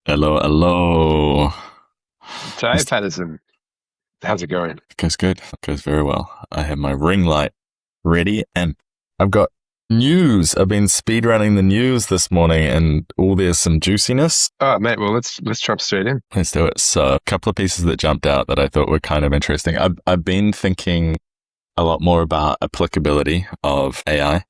Hello, hello. Hi, Mr. Patterson. How's it going? Goes good. Goes very well. I have my ring light ready and I've got news. I've been speedrunning the news this morning and there's some juiciness. Oh, mate. Well, let's jump straight in. Let's do it. So, a couple of pieces that jumped out that I thought were kind of interesting. I've been thinking a lot more about applicability of AI.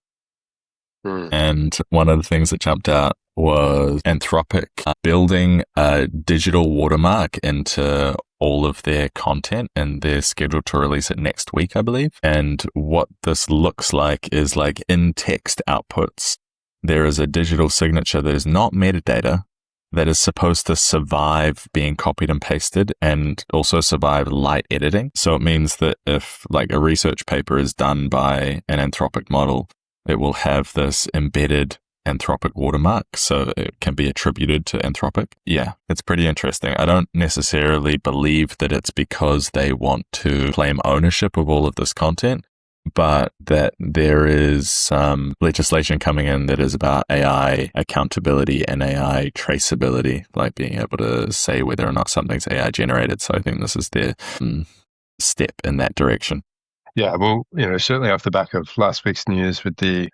Hmm. And one of the things that jumped out was Anthropic building a digital watermark into all of their content, and they're scheduled to release it next week, I believe. And what this looks like is like in text outputs, there is a digital signature that is not metadata that is supposed to survive being copied and pasted and also survive light editing. So it means that if like a research paper is done by an Anthropic model, it will have this embedded Anthropic watermark, so it can be attributed to Anthropic. Yeah, it's pretty interesting. I don't necessarily believe that it's because they want to claim ownership of all of this content, but that there is some legislation coming in that is about AI accountability and AI traceability, like being able to say whether or not something's AI generated. So I think this is their step in that direction. Yeah. Well, certainly off the back of last week's news with the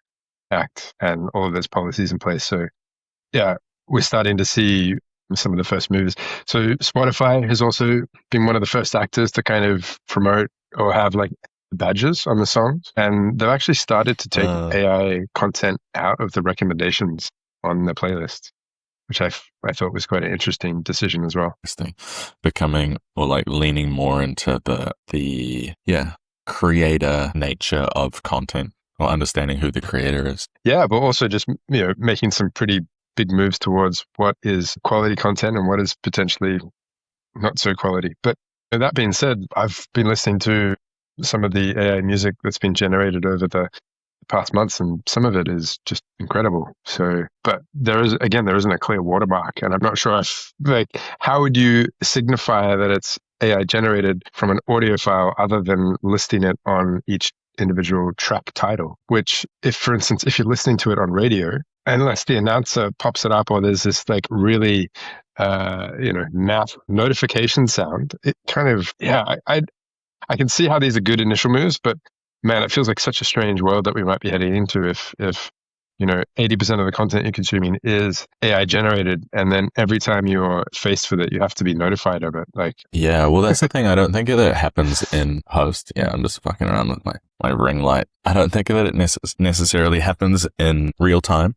Act and all of those policies in place. So, yeah, we're starting to see some of the first moves. So, Spotify has also been one of the first actors to kind of promote or have like badges on the songs, and they've actually started to take AI content out of the recommendations on the playlist, which I thought was quite an interesting decision as well. Interesting. Becoming or like leaning more into the creator nature of content or understanding who the creator is. Yeah, but also just making some pretty big moves towards what is quality content and what is potentially not so quality. But that being said, I've been listening to some of the AI music that's been generated over the past months, and some of it is just incredible. So, but there isn't a clear watermark, and I'm not sure if like how would you signify that it's AI generated from an audio file other than listing it on each individual track title, which if, for instance, if you're listening to it on radio, unless the announcer pops it up or there's this like really, notification sound, it kind of, yeah, I can see how these are good initial moves, but man, it feels like such a strange world that we might be heading into if 80% of the content you're consuming is AI generated, and then every time you're faced with it, you have to be notified of it. Like, Yeah, well, that's the thing. I don't think that it happens in post. Yeah, I'm just fucking around with my ring light. I don't think that it necessarily happens in real time.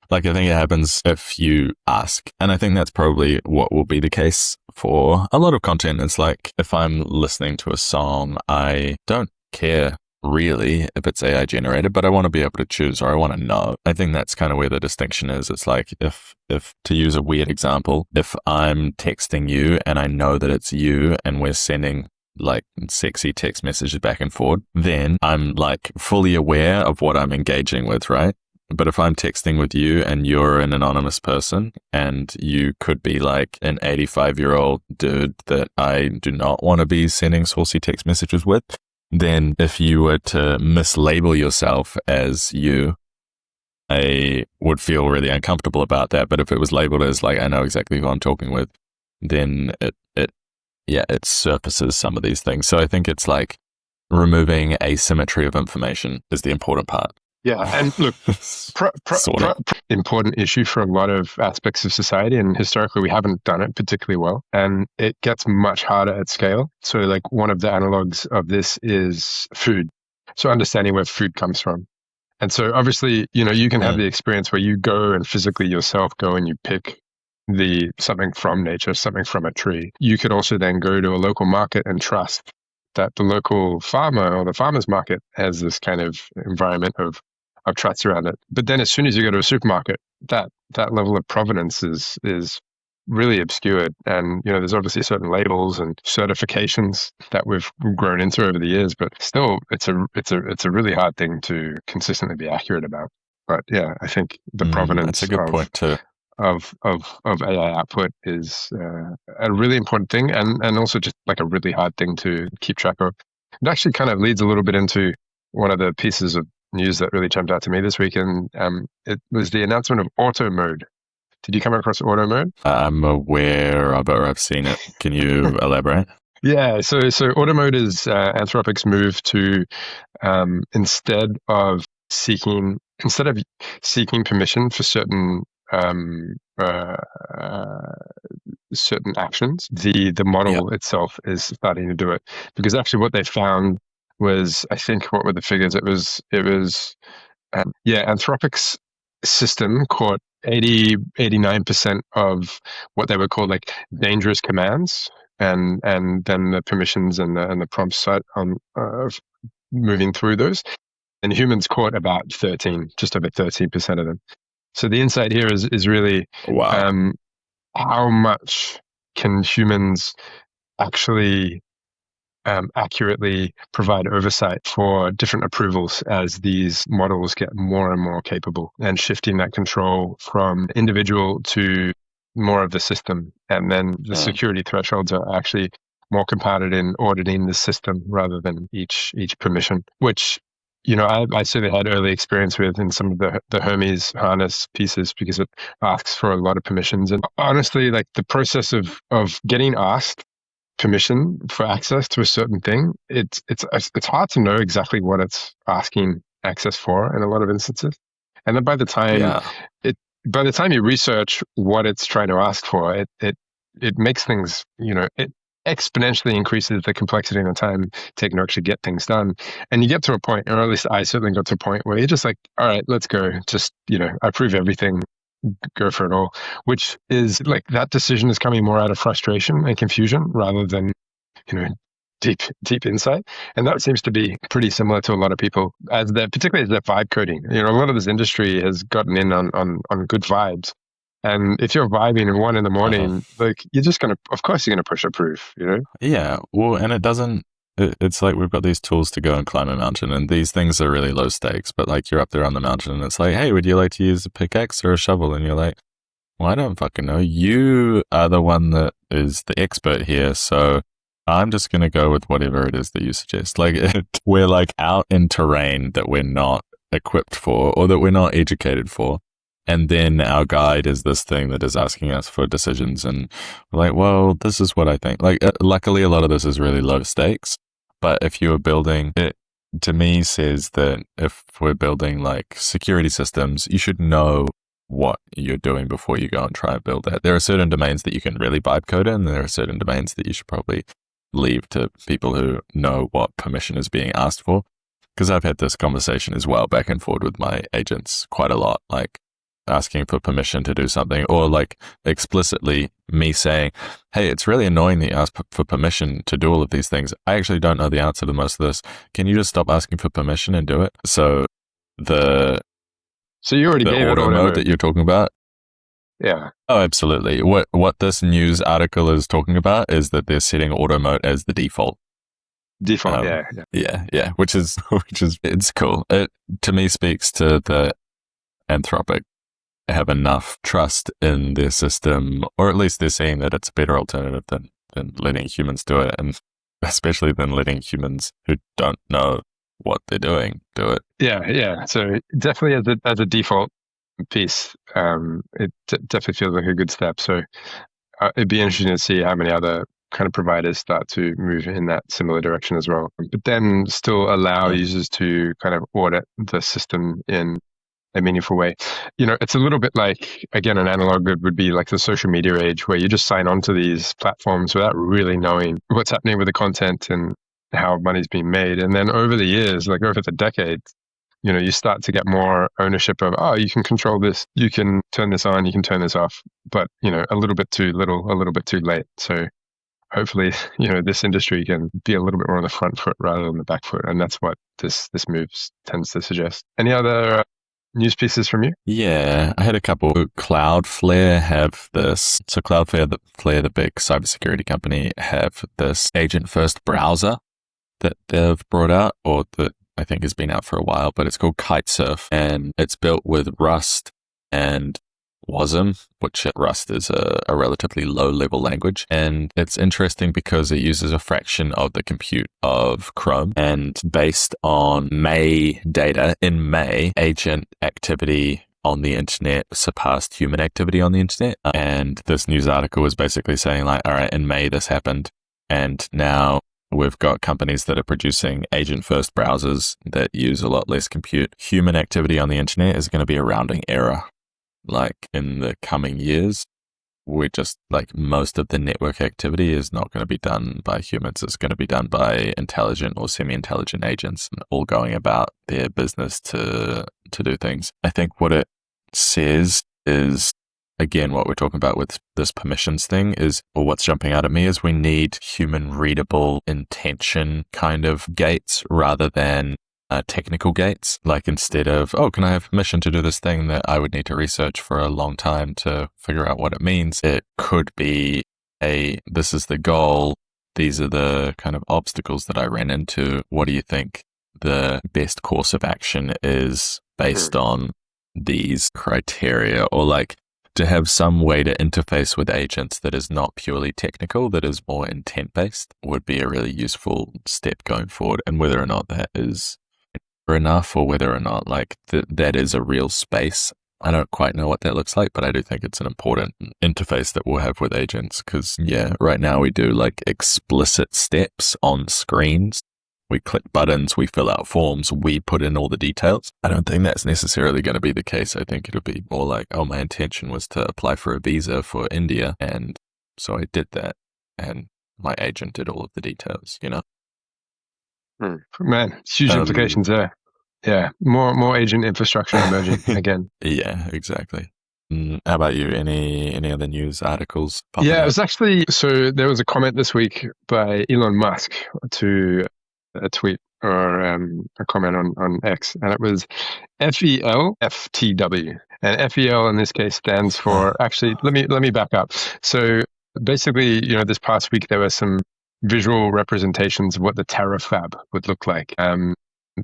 Like, I think it happens if you ask. And I think that's probably what will be the case for a lot of content. It's like if I'm listening to a song, I don't care really if it's AI generated, but I want to be able to choose or I want to know. I think that's kind of where the distinction is. It's like if to use a weird example, if I'm texting you and I know that it's you and we're sending like sexy text messages back and forth, then I'm like fully aware of what I'm engaging with, right? But if I'm texting with you and you're an anonymous person and you could be like an 85-year-old dude that I do not want to be sending saucy text messages with, then if you were to mislabel yourself as you, I would feel really uncomfortable about that. But if it was labeled as like, I know exactly who I'm talking with, then it surfaces some of these things. So I think it's like removing asymmetry of information is the important part. yeah, and look, Sort of. important issue for a lot of aspects of society, and historically we haven't done it particularly well, and it gets much harder at scale. So, like one of the analogs of this is food. So, understanding where food comes from. And so obviously, you can have the experience where you go and physically yourself go and you pick something from nature, something from a tree. You could also then go to a local market and trust that the local farmer or the farmer's market has this kind of environment of trust around it. But then as soon as you go to a supermarket, that level of provenance is really obscured. And, there's obviously certain labels and certifications that we've grown into over the years, but still it's a really hard thing to consistently be accurate about. But yeah, I think the That's provenance a good point too. of AI output is a really important thing, and also just like a really hard thing to keep track of. It actually kind of leads a little bit into one of the pieces of news that really jumped out to me this week, and it was the announcement of auto mode. Did you come across auto mode? I'm aware of it, or I've seen it. Can you elaborate? Yeah, so auto mode is Anthropic's move to instead of seeking permission for um, uh, certain actions, the model itself is starting to do it. Because actually, what they found was, I think, what were the figures? Anthropic's system caught 89% of what they would call like dangerous commands, and then the permissions and the prompts side on moving through those. And humans caught about 13, just over 13% of them. So the insight here is really Wow. How much can humans actually accurately provide oversight for different approvals as these models get more and more capable, and shifting that control from individual to more of the system. And then the security thresholds are actually more compounded in auditing the system rather than each permission, which I certainly had early experience with in some of the Hermes harness pieces, because it asks for a lot of permissions. And honestly, like the process of getting asked permission for access to a certain thing, it's hard to know exactly what it's asking access for in a lot of instances. And then by the time you research what it's trying to ask for, it makes things, it exponentially increases the complexity and the time taken to actually get things done. And you get to a point, or at least I certainly got to a point, where you're just like, all right, let's go. Just, approve everything, go for it all, which is like that decision is coming more out of frustration and confusion rather than, deep insight. And that seems to be pretty similar to a lot of people, particularly as they're vibe coding. A lot of this industry has gotten in on good vibes. And if you're vibing at 1 a.m, like you're just of course you're gonna push approve, Yeah. Well, and it's like we've got these tools to go and climb a mountain, and these things are really low stakes, but like you're up there on the mountain and it's like, hey, would you like to use a pickaxe or a shovel? And you're like, well, I don't fucking know. You are the one that is the expert here, so I'm just going to go with whatever it is that you suggest. Like, we're like out in terrain that we're not equipped for or that we're not educated for. And then our guide is this thing that is asking us for decisions. And we're like, well, this is what I think. Like, luckily, a lot of this is really low stakes. But if you are building, it to me says that if we're building like security systems, you should know what you're doing before you go and try and build that. There are certain domains that you can really vibe code in, and there are certain domains that you should probably leave to people who know what permission is being asked for. Because I've had this conversation as well, back and forward with my agents quite a lot, like asking for permission to do something, or like explicitly me saying, hey, it's really annoying that you ask for permission to do all of these things. I actually don't know the answer to most of this. Can you just stop asking for permission and do it? So you already gave auto mode that you're talking about? Yeah. Oh, absolutely. What this news article is talking about is that they're setting auto mode as the default. Yeah. Which is it's cool. It to me speaks to the Anthropic have enough trust in their system, or at least they're saying that it's a better alternative than letting humans do it, and especially than letting humans who don't know what they're doing do it. Yeah. So definitely as a default piece, it definitely feels like a good step. So it'd be interesting to see how many other kind of providers start to move in that similar direction as well, but then still allow users to kind of audit the system in a meaningful way. It's a little bit like, again, an analog would be like the social media age, where you just sign on to these platforms without really knowing what's happening with the content and how money's being made. And then over the years, like over the decades, you start to get more ownership of, you can control this, you can turn this on, you can turn this off, but, a little bit too little, a little bit too late. So hopefully, this industry can be a little bit more on the front foot rather than the back foot. And that's what this move tends to suggest. Any other news pieces from you? Yeah, I had a couple. Cloudflare have this. So Cloudflare, the big cybersecurity company, have this agent-first browser that they've brought out, or that I think has been out for a while, but it's called Kitesurf, and it's built with Rust and WASM, which Rust is a relatively low-level language. And it's interesting because it uses a fraction of the compute of Chrome, and based on May data, in May, agent activity on the internet surpassed human activity on the internet. And this news article was basically saying like, all right, in May this happened, and now we've got companies that are producing agent-first browsers that use a lot less compute. Human activity on the internet is going to be a rounding error. Like in the coming years, we're just like most of the network activity is not going to be done by humans. It's going to be done by intelligent or semi-intelligent agents, all going about their business to do things. I think what it says is, again, what we're talking about with this permissions thing is, or what's jumping out at me is we need human readable intention kind of gates rather than technical gates. Like instead of, oh, can I have permission to do this thing that I would need to research for a long time to figure out what it means? It could be this is the goal. These are the kind of obstacles that I ran into. What do you think the best course of action is based on these criteria? Or like, to have some way to interface with agents that is not purely technical, that is more intent-based, would be a really useful step going forward. And whether or not that is enough, or whether or not like that is a real space, I don't quite know what that looks like, but I do think it's an important interface that we'll have with agents. Because yeah, right now we do like explicit steps on screens. We click buttons, we fill out forms, we put in all the details. I don't think that's necessarily going to be the case. I think it'll be more like, oh, my intention was to apply for a visa for India, and so I did that, and my agent did all of the details, you know? Man, it's huge implications there. Yeah, more agent infrastructure emerging again. Yeah, exactly. How about you? Any other news articles? Yeah, it was actually, so there was a comment this week by Elon Musk to a tweet or a comment on X, and it was FELFTW. And FEL in this case stands for, actually, let me back up. So basically, this past week there were some visual representations of what the Terafab would look like.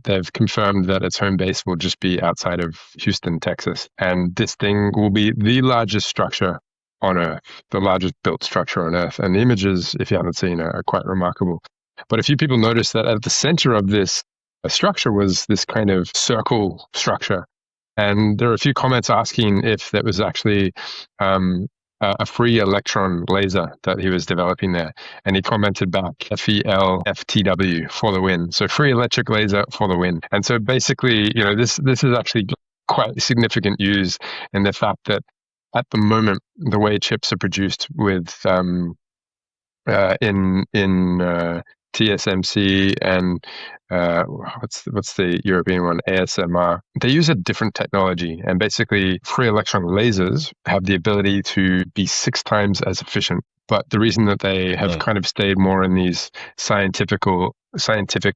They've confirmed that its home base will just be outside of Houston, Texas. And this thing will be the largest structure on Earth, the largest built structure on Earth. And the images, if you haven't seen, are quite remarkable. But a few people noticed that at the center of this structure was this kind of circle structure. And there are a few comments asking if that was actually a free electron laser that he was developing there. And he commented back, FELFTW, for the win. So free electric laser for the win. And so basically, this is actually quite significant news in the fact that at the moment, the way chips are produced with in TSMC and what's the European one, ASMR, they use a different technology, and basically free electron lasers have the ability to be 6 times as efficient. But the reason that they have kind of stayed more in these scientific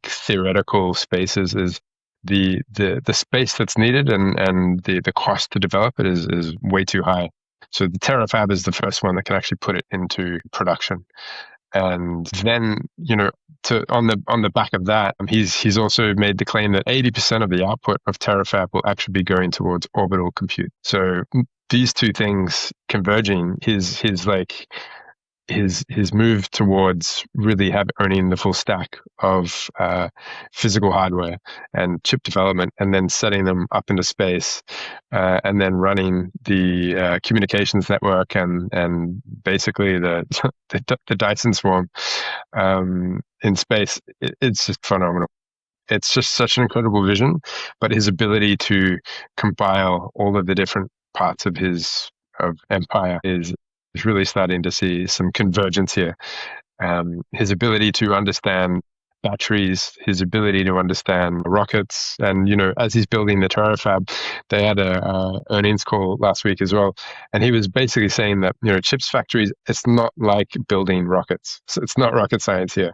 theoretical spaces is the space that's needed and the cost to develop it is way too high. So the Terafab is the first one that can actually put it into production. And then, on the back of that, he's also made the claim that 80% of the output of Terafab will actually be going towards orbital compute. So these two things converging, his move towards really owning the full stack of physical hardware and chip development, and then setting them up into space, and then running the communications network and basically the Dyson swarm in space. It's just phenomenal. It's just such an incredible vision, but his ability to compile all of the different parts of his empire is really starting to see some convergence here. His ability to understand batteries, his ability to understand rockets, and as he's building the Terafab, they had a earnings call last week as well, and he was basically saying that chips factories, it's not like building rockets. So it's not rocket science here.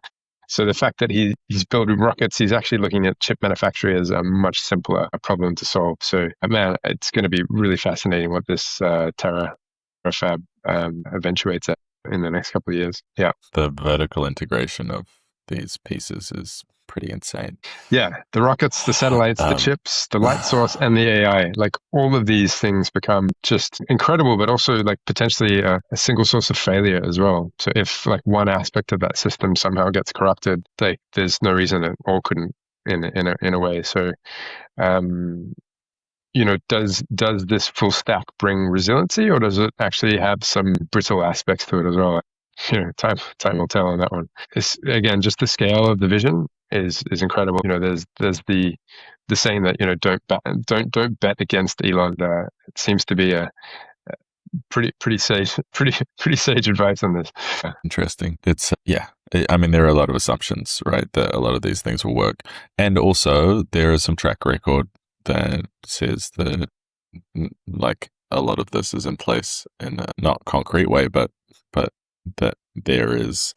So the fact that he's building rockets, he's actually looking at chip manufacturing as a much simpler problem to solve. So man, it's going to be really fascinating what this Terafab eventuates at in the next couple of years. Yeah. The vertical integration of these pieces is pretty insane. Yeah. The rockets, the satellites, the chips, the light source, and the AI, like all of these things become just incredible, but also like potentially a single source of failure as well. So if like one aspect of that system somehow gets corrupted, there's no reason it all couldn't in a way. So does this full stack bring resiliency, or does it actually have some brittle aspects to it as well? Time will tell on that one. It's, again, just the scale of the vision is incredible. There's the saying that don't bet against Elon. It seems to be a pretty sage advice on this. Interesting. It's I mean, there are a lot of assumptions, right, that a lot of these things will work, and also there is some track record that says that like a lot of this is in place in a not concrete way, but that there is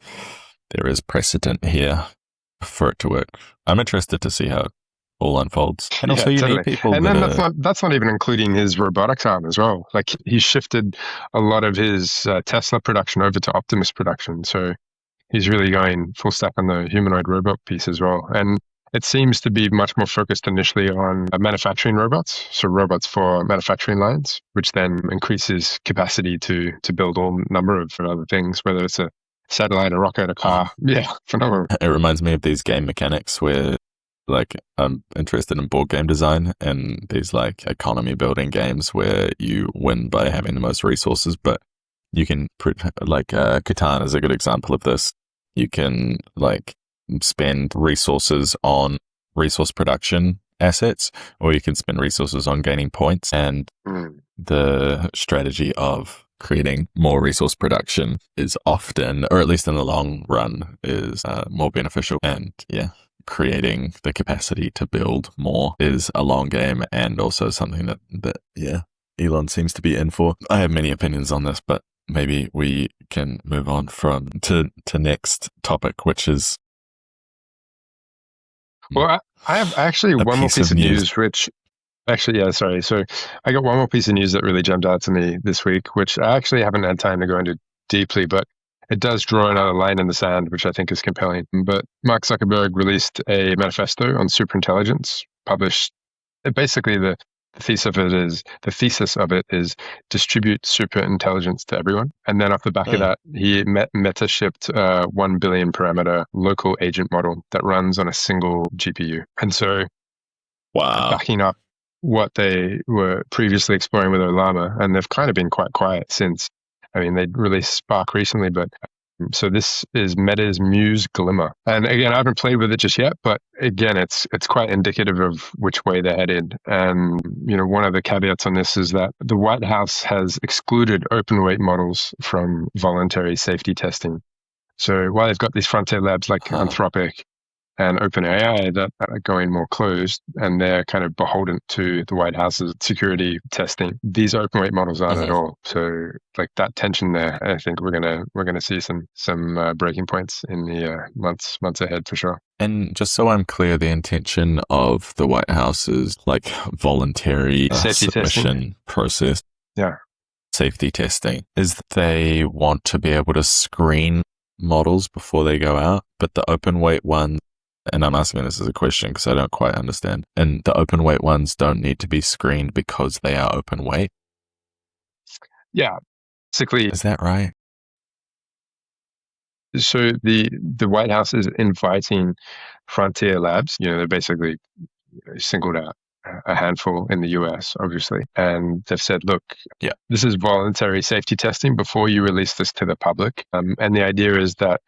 precedent here for it to work. I'm interested to see how it all unfolds. And also you totally. need people and then that's not even including his robotics arm as well. Like, he shifted a lot of his Tesla production over to Optimus production, so he's really going full stack on the humanoid robot piece as well. And it seems to be much more focused initially on manufacturing robots, so robots for manufacturing lines, which then increases capacity to build all number of other things, whether it's a satellite, a rocket, a car. Yeah, phenomenal. It reminds me of these game mechanics where, like, I'm interested in board game design and these like economy building games where you win by having the most resources, but you can Catan is a good example of this. You can like spend resources on resource production assets, or you can spend resources on gaining points. And the strategy of creating more resource production is often, or at least in the long run, is more beneficial. And creating the capacity to build more is a long game, and also something that Elon seems to be in for. I have many opinions on this, but maybe we can move on to next topic, which is I have actually one more piece of news, which actually, sorry. So I got one more piece of news that really jumped out to me this week, which I actually haven't had time to go into deeply, but it does draw another line in the sand, which I think is compelling. But Mark Zuckerberg released a manifesto on superintelligence, published. Basically, the thesis of it is distribute superintelligence to everyone. And then off the back of that, he meta shipped 1 billion parameter local agent model that runs on a single GPU. And so, backing up what they were previously exploring with Olama, and they've kind of been quite quiet since. I mean, they released Spark recently, but so this is Meta's Muse Glimmer. And again, I haven't played with it just yet, but again, it's quite indicative of which way they're headed. And, one of the caveats on this is that the White House has excluded open weight models from voluntary safety testing. So while they've got these frontier labs like Anthropic and OpenAI that are going more closed, and they're kind of beholden to the White House's security testing, these open weight models aren't at all. So, like, that tension there, I think we're gonna see some breaking points in the months ahead for sure. And just so I'm clear, the intention of the White House's like voluntary safety submission testing process, safety testing, is that they want to be able to screen models before they go out, but the open weight ones. And I'm asking this as a question because I don't quite understand. And the open weight ones don't need to be screened because they are open weight? Yeah, basically. Is that right? So the White House is inviting frontier labs. They're basically singled out a handful in the US, obviously. And they've said, look, this is voluntary safety testing before you release this to the public. And the idea is that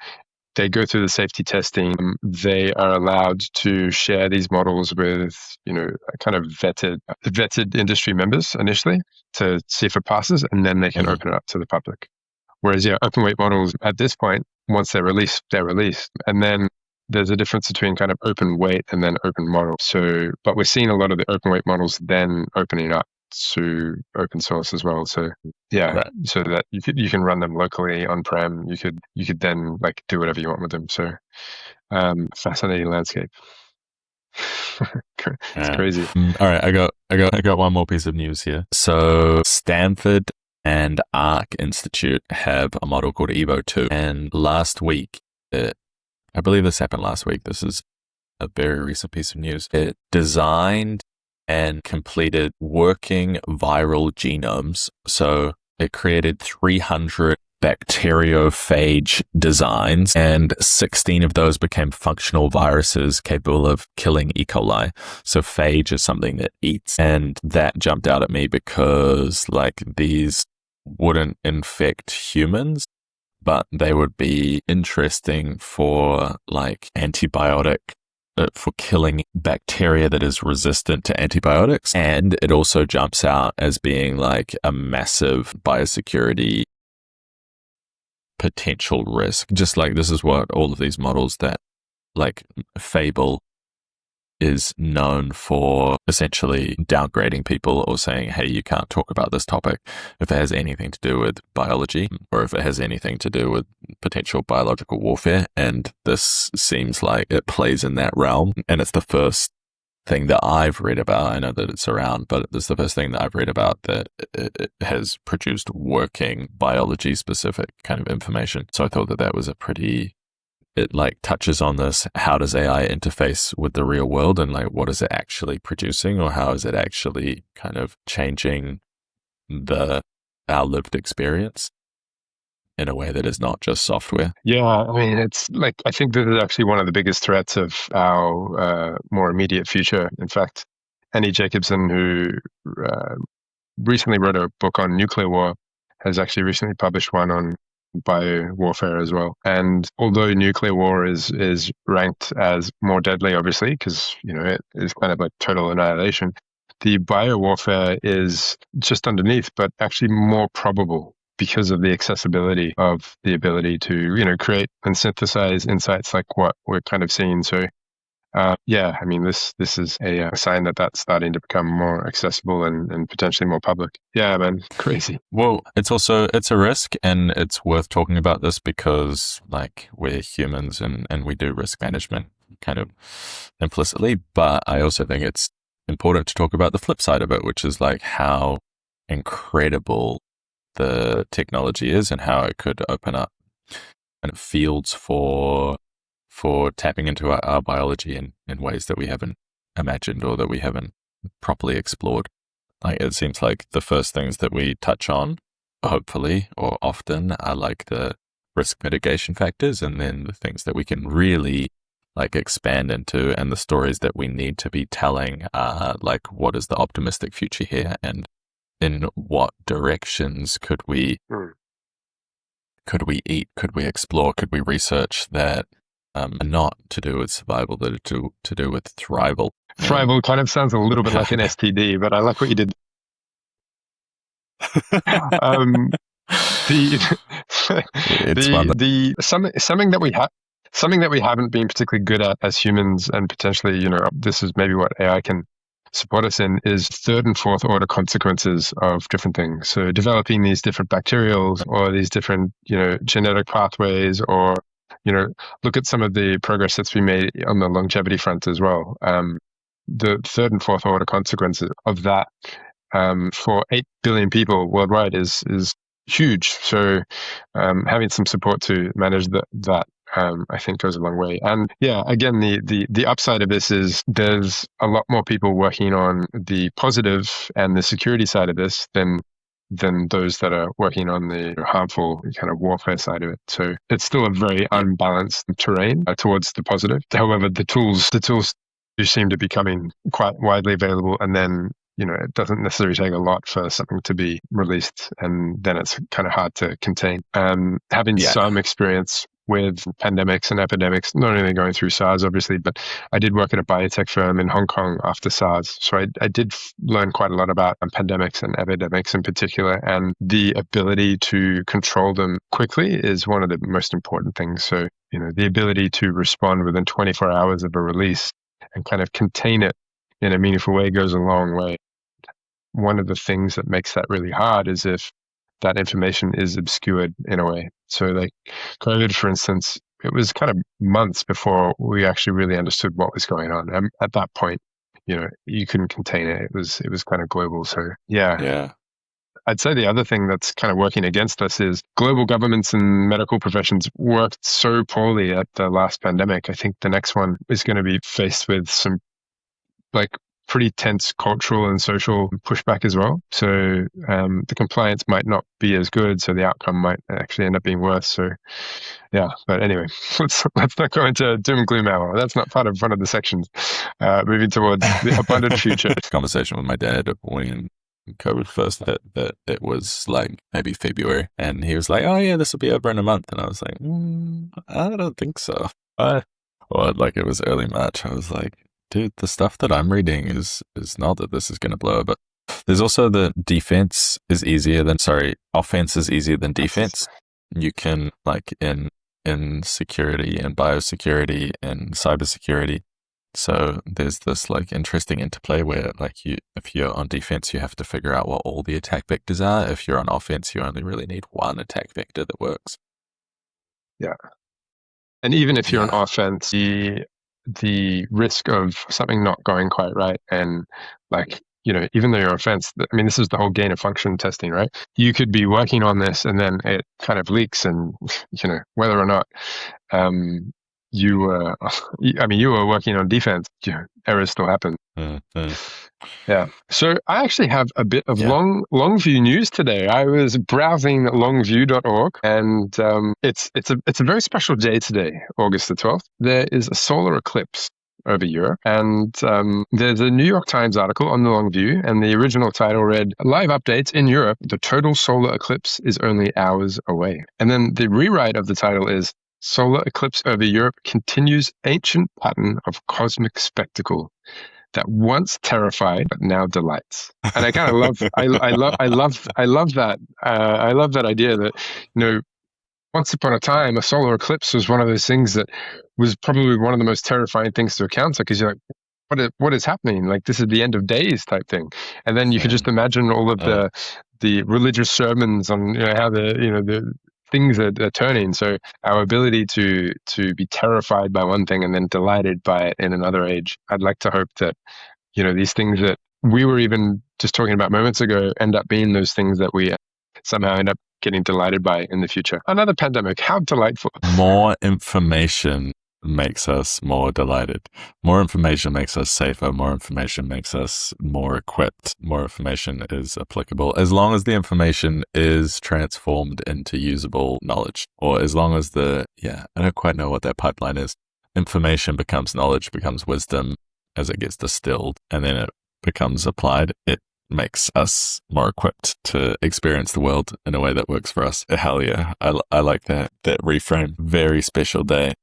they go through the safety testing. They are allowed to share these models with, kind of vetted industry members initially to see if it passes, and then they can open it up to the public. Whereas, open weight models at this point, once they're released, they're released. And then there's a difference between kind of open weight and then open model. So, but we're seeing a lot of the open weight models then opening up to open source as well. So so that you can run them locally on-prem. You could then like do whatever you want with them. So fascinating landscape. It's crazy. All right, I got one more piece of news here. So Stanford and Arc Institute have a model called Evo 2, and last week, I believe this happened last week. This is a very recent piece of news. It designed and completed working viral genomes. So it created 300 bacteriophage designs, and 16 of those became functional viruses capable of killing E. coli. So phage is something that eats, and that jumped out at me because like these wouldn't infect humans, but they would be interesting for like antibiotic, for killing bacteria that is resistant to antibiotics. And it also jumps out as being like a massive biosecurity potential risk. Just like this is what all of these models that like Fable is known for, essentially downgrading people or saying, hey, you can't talk about this topic if it has anything to do with biology or if it has anything to do with potential biological warfare. And this seems like it plays in that realm. And it's the first thing that I've read about. I know that it's around, but it's the first thing that I've read about that it has produced working biology specific kind of information. So I thought that that was a pretty, it like touches on this, how does AI interface with the real world and like what is it actually producing, or how is it actually kind of changing our lived experience in a way that is not just software. Yeah, I mean, it's like, I think this is actually one of the biggest threats of our more immediate future. In fact, Annie Jacobson, who recently wrote a book on nuclear war, has actually recently published one on bio warfare as well. And although nuclear war is ranked as more deadly, obviously, because it is kind of like total annihilation, the bio warfare is just underneath, but actually more probable because of the accessibility of the ability to create and synthesize insights like what we're kind of seeing. So yeah, I mean, this is a sign that that's starting to become more accessible and potentially more public. Yeah, man, crazy. Well, it's a risk, and it's worth talking about this because like we're humans and we do risk management kind of implicitly, but I also think it's important to talk about the flip side of it, which is like how incredible the technology is and how it could open up kind of fields for tapping into our biology in ways that we haven't imagined or that we haven't properly explored. Like it seems like the first things that we touch on, hopefully, or often, are like the risk mitigation factors, and then the things that we can really like expand into, and the stories that we need to be telling are like, what is the optimistic future here, and in what directions could we eat, could we explore, could we research that are not to do with survival, that are to do with thrival. Thrival kind of sounds a little bit like an STD, but I like what you did. Something that we haven't been particularly good at as humans, and potentially, this is maybe what AI can support us in, is third and fourth order consequences of different things. So developing these different bacterials or these different, genetic pathways, or, look at some of the progress that's been made on the longevity front as well. The third and fourth order consequences of that for 8 billion people worldwide is huge. So having some support to manage that I think goes a long way. And yeah, again, the upside of this is there's a lot more people working on the positive and the security side of this than those that are working on the harmful kind of warfare side of it. So it's still a very unbalanced terrain towards the positive. However, the tools do seem to be becoming quite widely available, and then it doesn't necessarily take a lot for something to be released, and then it's kind of hard to contain. Having some experience with pandemics and epidemics, not only going through SARS, obviously, but I did work at a biotech firm in Hong Kong after SARS. So I did learn quite a lot about pandemics and epidemics in particular, and the ability to control them quickly is one of the most important things. So, the ability to respond within 24 hours of a release and kind of contain it in a meaningful way goes a long way. One of the things that makes that really hard is if that information is obscured in a way. So like COVID, for instance, it was kind of months before we actually really understood what was going on. And at that point, you couldn't contain it. It was kind of global. So yeah. I'd say the other thing that's kind of working against us is global governments and medical professions worked so poorly at the last pandemic. I think the next one is going to be faced with some like pretty tense cultural and social pushback as well. So the compliance might not be as good, so the outcome might actually end up being worse. So yeah, but anyway, let's not go into doom and gloom hour. That's not part of one of the sections. Moving towards the abundant future. Conversation with my dad when COVID first hit, that it was like maybe February, and he was like, "Oh yeah, this will be over in a month," and I was like, "I don't think so." Or like it was early March. I was like, "Dude, the stuff that I'm reading is not that this is going to blow." But there's also the offense is easier than defense. You can like in security and biosecurity and cybersecurity. So there's this like interesting interplay where like if you're on defense, you have to figure out what all the attack vectors are. If you're on offense, you only really need one attack vector that works. Yeah. And even if you're on offense, the risk of something not going quite right and like, even though you're offense, I mean, this is the whole gain of function testing, right? You could be working on this and then it kind of leaks and, whether or not you were working on defense, errors still happen. Yeah. So I actually have a bit of Longview news today. I was browsing longview.org and it's a very special day today, August the 12th. There is a solar eclipse over Europe, and there's a New York Times article on the Longview, and the original title read, "Live updates in Europe, the total solar eclipse is only hours away." And then the rewrite of the title is, "Solar eclipse over Europe continues ancient pattern of cosmic spectacle that once terrified but now delights." And I kind of love that. I love that idea that once upon a time a solar eclipse was one of those things that was probably one of the most terrifying things to encounter, because you're like, what is happening? Like, this is the end of days type thing. And then you could just imagine all of the religious sermons on how the things are turning. So our ability to be terrified by one thing and then delighted by it in another age, I'd like to hope that these things that we were even just talking about moments ago end up being those things that we somehow end up getting delighted by in the future. Another pandemic, how delightful. More information makes us more delighted. More information makes us safer. More information makes us more equipped. More information is applicable as long as the information is transformed into usable knowledge, or as long as I don't quite know what that pipeline is. Information becomes knowledge, becomes wisdom as it gets distilled, and then it becomes applied. It makes us more equipped to experience the world in a way that works for us. Hell yeah. I like that reframe. Very special day.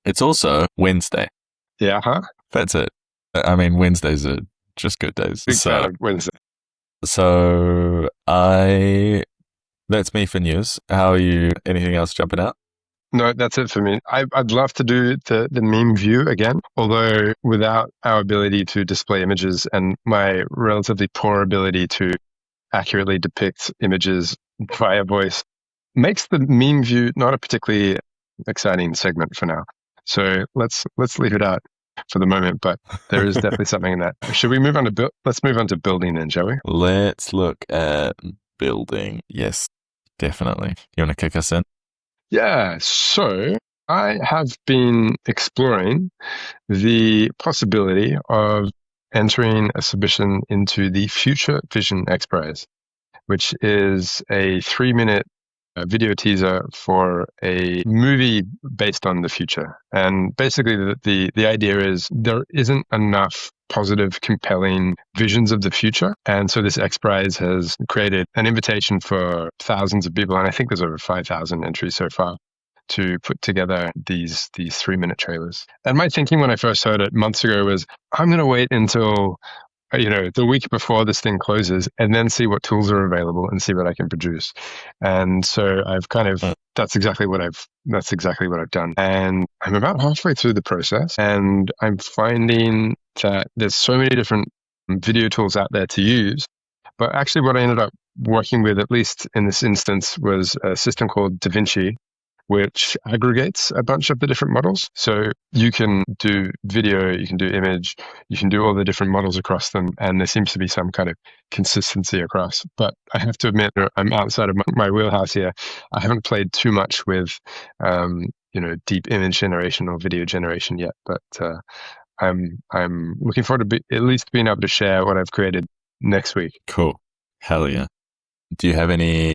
It's also Wednesday. Yeah, huh? That's it. I mean, Wednesdays are just good days. Big fan of Wednesday. So that's me for news. How are you? Anything else jumping out? No, that's it for me. I'd love to do the meme view again, although without our ability to display images and my relatively poor ability to accurately depict images via voice makes the meme view not a particularly exciting segment for now. So let's leave it out for the moment, but there is definitely something in that. Should we move on to let's move on to building then, shall we? Let's look at building. Yes, definitely. You want to kick us in? Yeah, so I have been exploring the possibility of entering a submission into the Future Vision X Prize, which is a 3-minute video teaser for a movie based on the future. And basically the idea is there isn't enough positive, compelling visions of the future. And so this X Prize has created an invitation for thousands of people, and I think there's over 5,000 entries so far, to put together these 3-minute trailers. And my thinking when I first heard it months ago was, I'm going to wait until the week before this thing closes and then see what tools are available and see what I can produce. And so I've that's exactly what I've done. And I'm about halfway through the process, and I'm finding that there's so many different video tools out there to use. But actually what I ended up working with, at least in this instance, was a system called DaVinci, which aggregates a bunch of the different models. So you can do video, you can do image, you can do all the different models across them, and there seems to be some kind of consistency across. But I have to admit, I'm outside of my wheelhouse here. I haven't played too much with, deep image generation or video generation yet, but I'm looking forward to at least being able to share what I've created next week. Cool. Hell yeah. Do you have any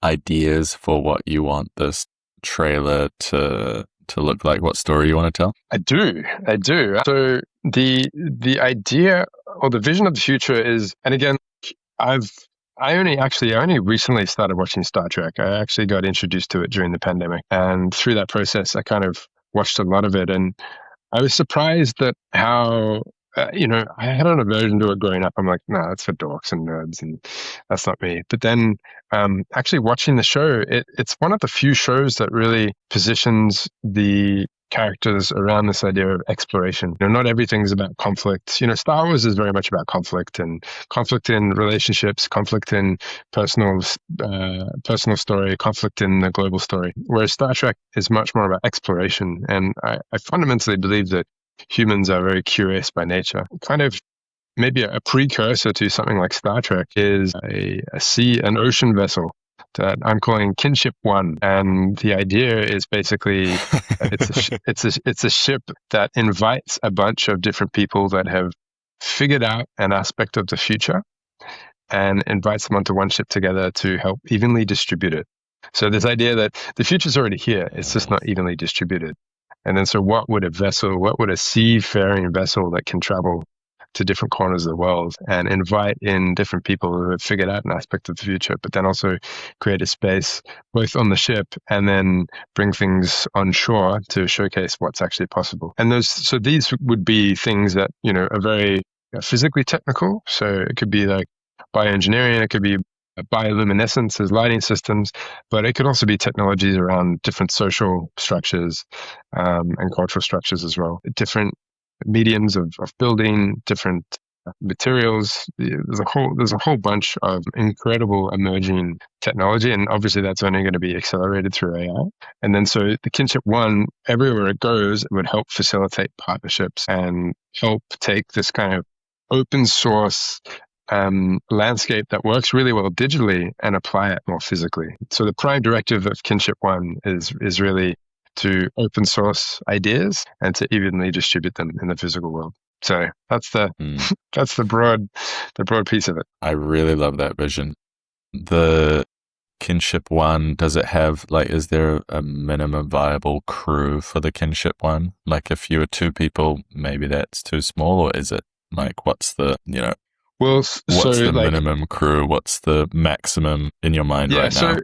ideas for what you want this trailer to look like? What story you want to tell? I do. So the idea or the vision of the future is, and again, I only recently started watching Star Trek. I actually got introduced to it during the pandemic, and through that process, I kind of watched a lot of it, and I was surprised at how, I had an aversion to it growing up. I'm like, nah, that's for dorks and nerds, and that's not me. But then, actually watching the show, it's one of the few shows that really positions the characters around this idea of exploration. Not everything's about conflict. Star Wars is very much about conflict and conflict in relationships, conflict in personal story, conflict in the global story. Whereas Star Trek is much more about exploration. And I fundamentally believe that humans are very curious by nature. Kind of maybe a precursor to something like Star Trek is an ocean vessel that I'm calling Kinship One, and the idea is basically it's a ship that invites a bunch of different people that have figured out an aspect of the future, and invites them onto one ship together to help evenly distribute it. So this idea that the future's already here, it's just not evenly distributed. And then so what would a seafaring vessel that can travel to different corners of the world and invite in different people who have figured out an aspect of the future, but then also create a space both on the ship and then bring things on shore to showcase what's actually possible. And these would be things that, are very physically technical. So it could be like bioengineering, it could be bioluminescence as lighting systems, but it could also be technologies around different social structures and cultural structures as well. Different mediums of building, different materials. There's a whole bunch of incredible emerging technology, and obviously that's only going to be accelerated through AI. And then so the Kinship One, everywhere it goes, it would help facilitate partnerships and help take this kind of open source landscape that works really well digitally and apply it more physically. So the prime directive of Kinship One is really to open source ideas and to evenly distribute them in the physical world. So that's the broad piece of it. I really love that vision. The Kinship One, does it have, is there a minimum viable crew for the Kinship One? Like if you were 2 people, maybe that's too small, or is it what's the, what's the minimum crew? What's the maximum in your mind right now?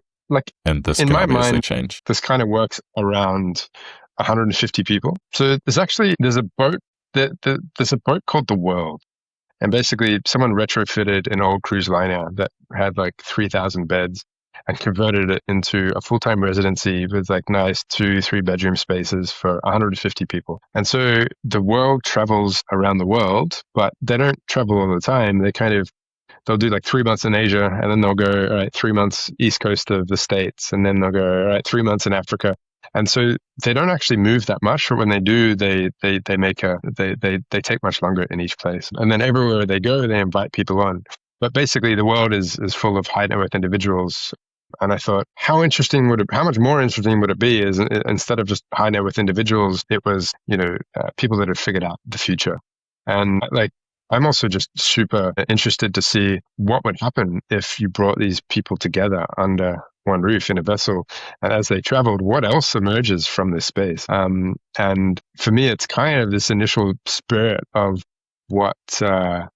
And this can obviously change. This kind of works around 150 people. So there's a boat there's a boat called the World, and basically someone retrofitted an old cruise liner that had 3,000 beds and converted it into a full-time residency with nice 2-3 bedroom spaces for 150 people. And so the World travels around the world, but they don't travel all the time. They'll do 3 months in Asia, and then they'll go, all right, 3 months east coast of the States, and then they'll go, all right, 3 months in Africa. And so they don't actually move that much, but when they do, they take much longer in each place. And then everywhere they go, they invite people on. But basically, the world is full of high net worth individuals. And I thought, how much more interesting would it be is instead of just high net worth individuals, it was, people that have figured out the future. And I'm also just super interested to see what would happen if you brought these people together under one roof in a vessel. And as they traveled, what else emerges from this space? And for me, it's kind of this initial spirit of what the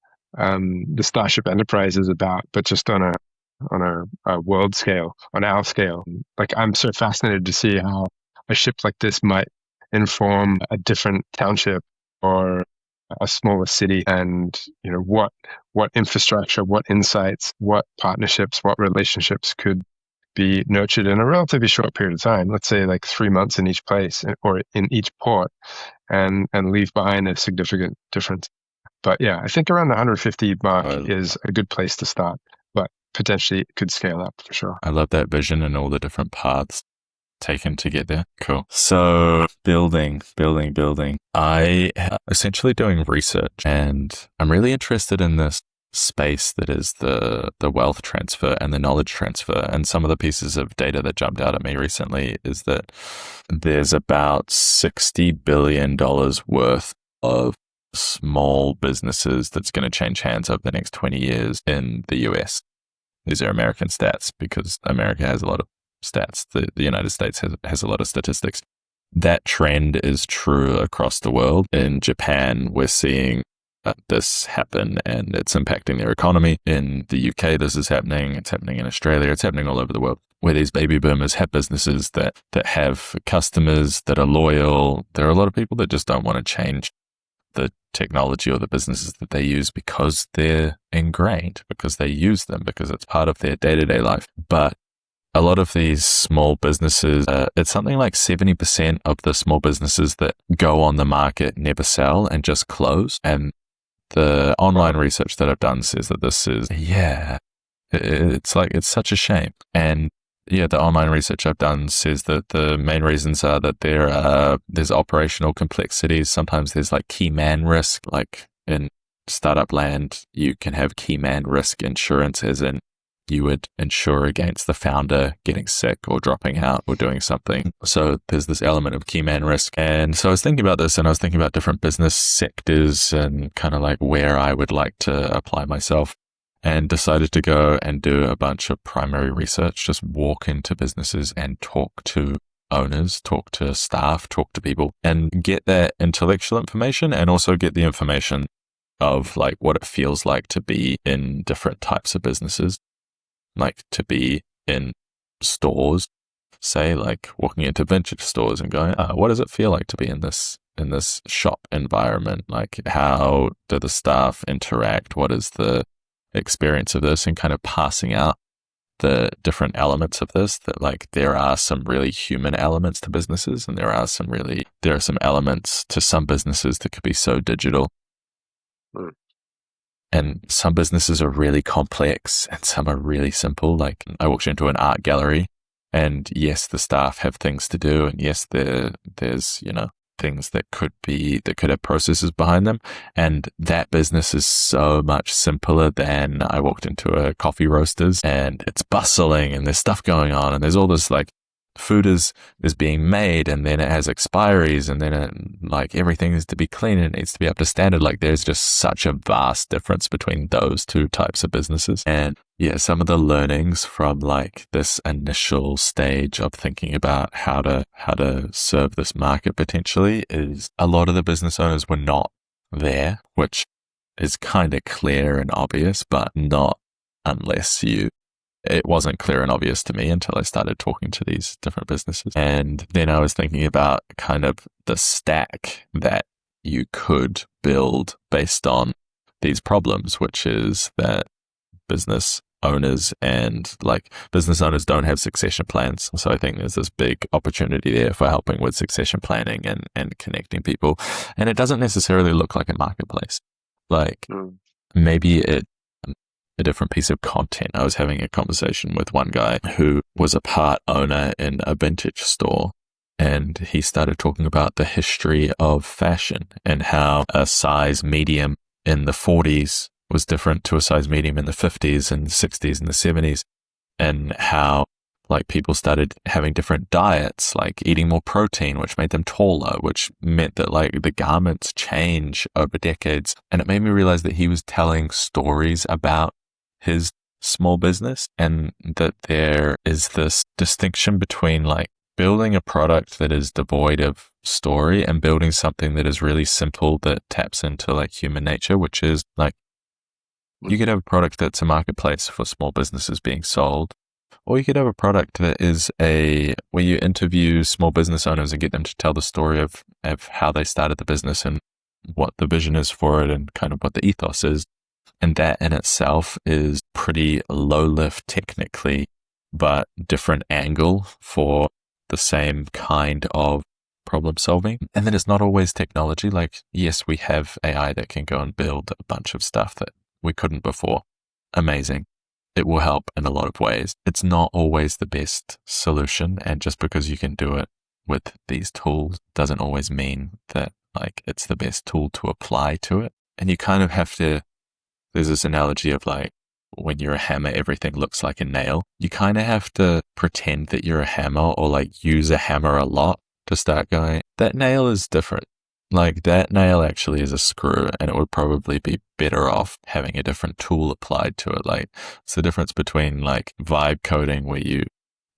Starship Enterprise is about, but just on a world scale, on our scale. I'm so fascinated to see how a ship like this might inform a different township or a smaller city, and what infrastructure, what insights, what partnerships, what relationships could be nurtured in a relatively short period of time. Let's say 3 months in each place or in each port, and leave behind a significant difference. But yeah, I think around the 150 mark is a good place to start, but potentially it could scale up for sure. I love that vision and all the different paths taken to get there. Cool. So building. I am essentially doing research, and I'm really interested in this space that is the wealth transfer and the knowledge transfer. And some of the pieces of data that jumped out at me recently is that there's about $60 billion worth of small businesses that's going to change hands over the next 20 years in the US. These are American stats because America has a lot of stats. The United States has a lot of statistics. That trend is true across the world. In Japan, we're seeing this happen and it's impacting their economy. In the UK, this is happening. It's happening in Australia. It's happening all over the world, where these baby boomers have businesses that have customers that are loyal. There are a lot of people that just don't want to change the technology or the businesses that they use because they're ingrained, because they use them, because it's part of their day-to-day life. But a lot of these small businesses, it's something like 70% of the small businesses that go on the market never sell and just close. And the online research that I've done says that this is, it's such a shame. And the online research I've done says that the main reasons are that there's operational complexities. Sometimes there's like key man risk, like in startup land, you can have key man risk insurance, as in you would insure against the founder getting sick or dropping out or doing something. So there's this element of key man risk. And so I was thinking about this, and I was thinking about different business sectors and kind of like where I would like to apply myself, and decided to go and do a bunch of primary research, just walk into businesses and talk to owners, talk to staff, talk to people, and get that intellectual information and also get the information of like what it feels like to be in different types of businesses. Like to be in stores, say like walking into vintage stores and going, what does it feel like to be in this shop environment? Like how do the staff interact? What is the experience of this? And kind of passing out the different elements of this, that like there are some really human elements to businesses, and there are some elements to some businesses that could be so digital. And some businesses are really complex and some are really simple. Like I walked into an art gallery, and yes, the staff have things to do. And yes, there's, things that could have processes behind them. And that business is so much simpler than I walked into a coffee roasters, and it's bustling and there's stuff going on. And there's all this like food is being made, and then it has expiries, and then like everything is to be clean and it needs to be up to standard. Like there's just such a vast difference between those two types of businesses. And some of the learnings from like this initial stage of thinking about how to serve this market potentially is a lot of the business owners were not there, which is kind of clear and obvious, but not unless it wasn't clear and obvious to me until I started talking to these different businesses. And then I was thinking about kind of the stack that you could build based on these problems, which is that business owners don't have succession plans. So I think there's this big opportunity there for helping with succession planning and connecting people. And it doesn't necessarily look like a marketplace. Like maybe a different piece of content. I was having a conversation with one guy who was a part owner in a vintage store, and he started talking about the history of fashion and how a size medium in the 40s was different to a size medium in the 50s and 60s and the 70s, and how like people started having different diets, like eating more protein, which made them taller, which meant that like the garments change over decades. And it made me realize that he was telling stories about his small business, and that there is this distinction between like building a product that is devoid of story and building something that is really simple that taps into like human nature, which is like you could have a product that's a marketplace for small businesses being sold, or you could have a product that is where you interview small business owners and get them to tell the story of how they started the business and what the vision is for it and kind of what the ethos is. And that in itself is pretty low lift technically, but different angle for the same kind of problem solving. And then it's not always technology. Like, yes, we have AI that can go and build a bunch of stuff that we couldn't before. Amazing. It will help in a lot of ways. It's not always the best solution. And just because you can do it with these tools doesn't always mean that like it's the best tool to apply to it. And you kind of have to, there's this analogy of like, when you're a hammer, everything looks like a nail. You kind of have to pretend that you're a hammer or like use a hammer a lot to start going, that nail is different. Like that nail actually is a screw, and it would probably be better off having a different tool applied to it. Like it's the difference between like vibe coding where you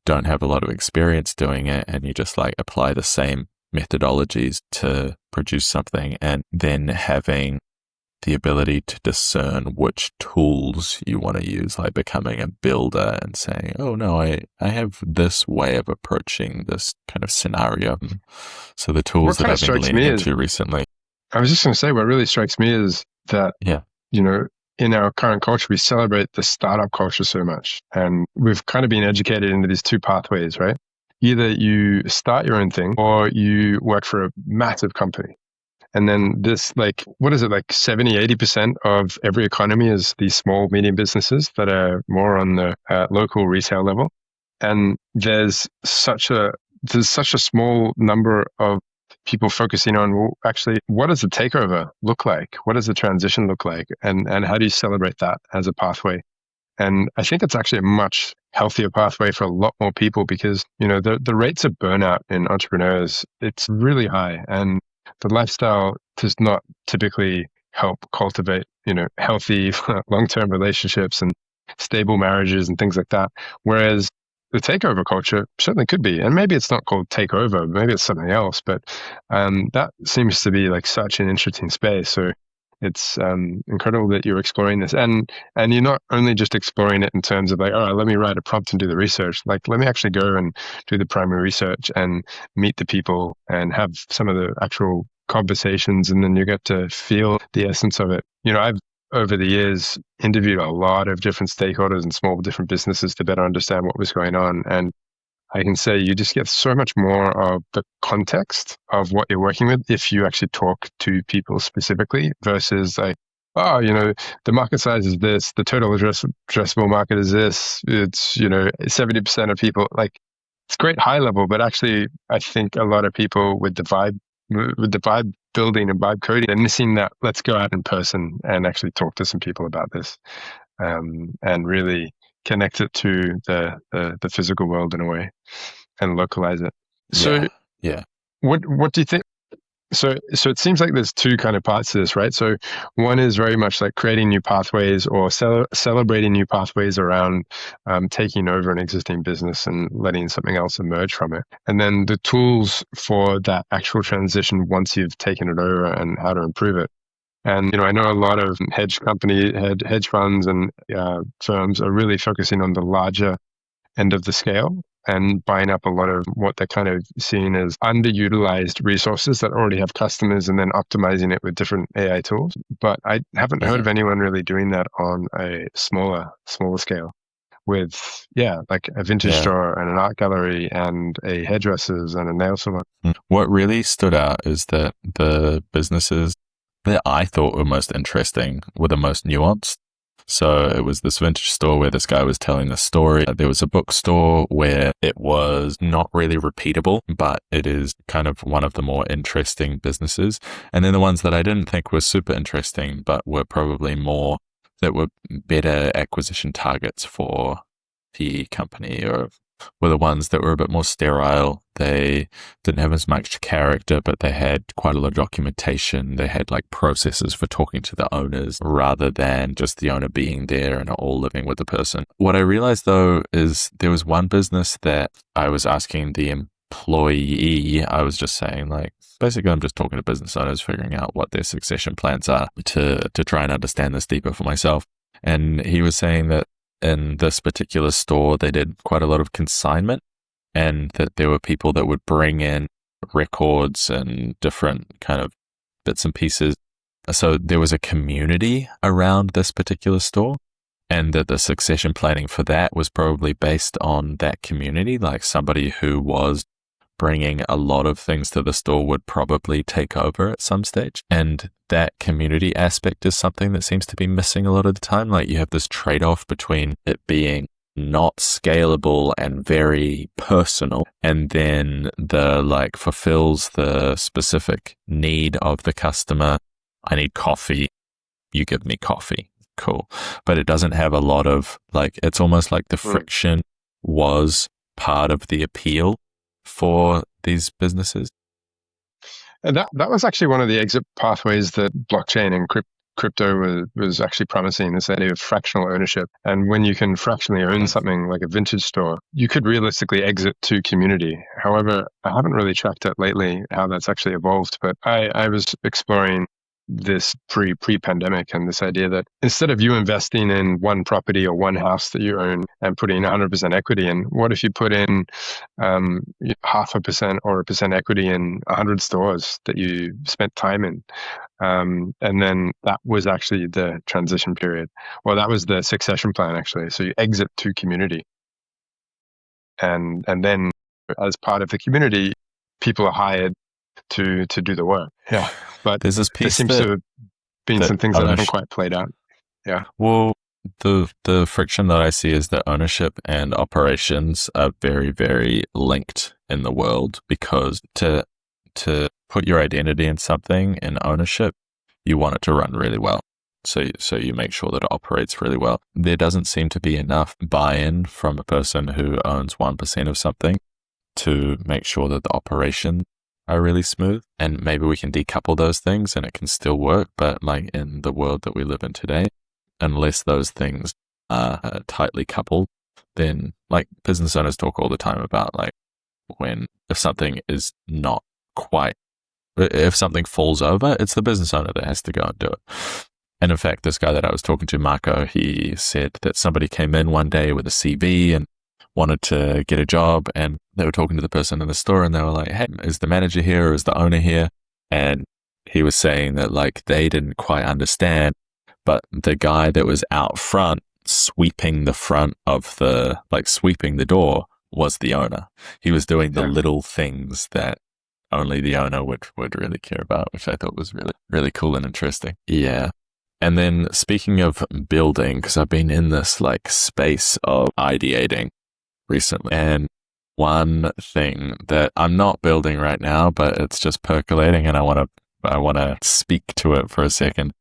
don't have a lot of experience doing it and you just like apply the same methodologies to produce something, and then having the ability to discern which tools you want to use, like becoming a builder and saying, oh no, I have this way of approaching this kind of scenario. So the tools What that kind of I've been strikes leaning me is, into recently. I was just going to say, what really strikes me is that, Yeah. you know, in our current culture, we celebrate the startup culture so much. And we've kind of been educated into these two pathways, right? Either you start your own thing or you work for a massive company. And then this, like, what is it, like 70, 80% of every economy is these small, medium businesses that are more on the local retail level. And there's such a small number of people focusing on, well, actually, what does the takeover look like? What does the transition look like? And how do you celebrate that as a pathway? And I think it's actually a much healthier pathway for a lot more people because, you know, the rates of burnout in entrepreneurs, it's really high. And the lifestyle does not typically help cultivate, you know, healthy long-term relationships and stable marriages and things like that. Whereas the takeover culture certainly could be, and maybe it's not called takeover, maybe it's something else, but that seems to be like such an interesting space. So it's incredible that you're exploring this, and you're not only just exploring it in terms of like, oh, let me write a prompt and do the research. Like, let me actually go and do the primary research and meet the people and have some of the actual conversations, and then you get to feel the essence of it. You know, I've over the years interviewed a lot of different stakeholders and small different businesses to better understand what was going on, and I can say you just get so much more of the context of what you're working with if you actually talk to people specifically versus like, oh, you know, the market size is this, the total addressable market is this, it's, you know, 70% of people, like, it's great high level, but actually I think a lot of people with the vibe building and vibe coding, they're missing that, let's go out in person and actually talk to some people about this, and really connect it to the physical world in a way and localize it. So Yeah. what do you think? So it seems like there's two kind of parts to this, right? So one is very much like creating new pathways or celebrating new pathways around taking over an existing business and letting something else emerge from it. And then the tools for that actual transition once you've taken it over and how to improve it. And, you know, I know a lot of hedge funds and firms are really focusing on the larger end of the scale and buying up a lot of what they're kind of seeing as underutilized resources that already have customers and then optimizing it with different AI tools. But I haven't heard of anyone really doing that on a smaller scale with, like a vintage store and an art gallery and a hairdressers and a nail salon. What really stood out is that the businesses that I thought were most interesting were the most nuanced. So it was this vintage store where this guy was telling the story. There was a bookstore where it was not really repeatable, but it is kind of one of the more interesting businesses. And then the ones that I didn't think were super interesting, but were probably more, that were better acquisition targets for the company, or were the ones that were a bit more sterile. They didn't have as much character, but they had quite a lot of documentation. They had like processes for talking to the owners rather than just the owner being there and all living with the person. What I realized though is there was one business that I was asking the employee, I was just saying like, basically I'm just talking to business owners, figuring out what their succession plans are to try and understand this deeper for myself. And he was saying that in this particular store, they did quite a lot of consignment, and that there were people that would bring in records and different kind of bits and pieces. So there was a community around this particular store, and that the succession planning for that was probably based on that community. Like somebody who was bringing a lot of things to the store would probably take over at some stage. And that community aspect is something that seems to be missing a lot of the time. Like you have this trade-off between it being not scalable and very personal, and then the like fulfills the specific need of the customer. I need coffee. You give me coffee. Cool. But it doesn't have a lot of like, it's almost like the friction was part of the appeal for these businesses. And that was actually one of the exit pathways that blockchain and crypto was actually promising, this idea of fractional ownership. And when you can fractionally own something like a vintage store, you could realistically exit to community. However, I haven't really tracked it lately, how that's actually evolved, but I was exploring this pre-pandemic and this idea that instead of you investing in one property or one house that you own and putting 100% equity in, what if you put in 0.5% or 1% equity in 100 stores that you spent time in? And then that was actually the transition period. Well, that was the succession plan, actually. So you exit to community. And then as part of the community, people are hired to do the work. Yeah. But There's this there piece seems to have been some things that haven't quite played out. Yeah. Well, the friction that I see is that ownership and operations are very, very linked in the world, because to put your identity in something in ownership, you want it to run really well. So you make sure that it operates really well. There doesn't seem to be enough buy-in from a person who owns 1% of something to make sure that the operations are really smooth. And maybe we can decouple those things and it can still work. But like in the world that we live in today, unless those things are tightly coupled, then like business owners talk all the time about like if something is not quite, if something falls over, it's the business owner that has to go and do it. And in fact, this guy that I was talking to, Marco, he said that somebody came in one day with a CV and wanted to get a job, and they were talking to the person in the store and they were like, hey, is the manager here or is the owner here? And he was saying that like they didn't quite understand, but the guy that was out front sweeping the front of sweeping the door was the owner. He was doing the little things that only the owner would really care about, which I thought was really, really cool and interesting. Yeah. And then speaking of building, because I've been in this like space of ideating recently, and one thing that I'm not building right now, but it's just percolating and I want to speak to it for a second,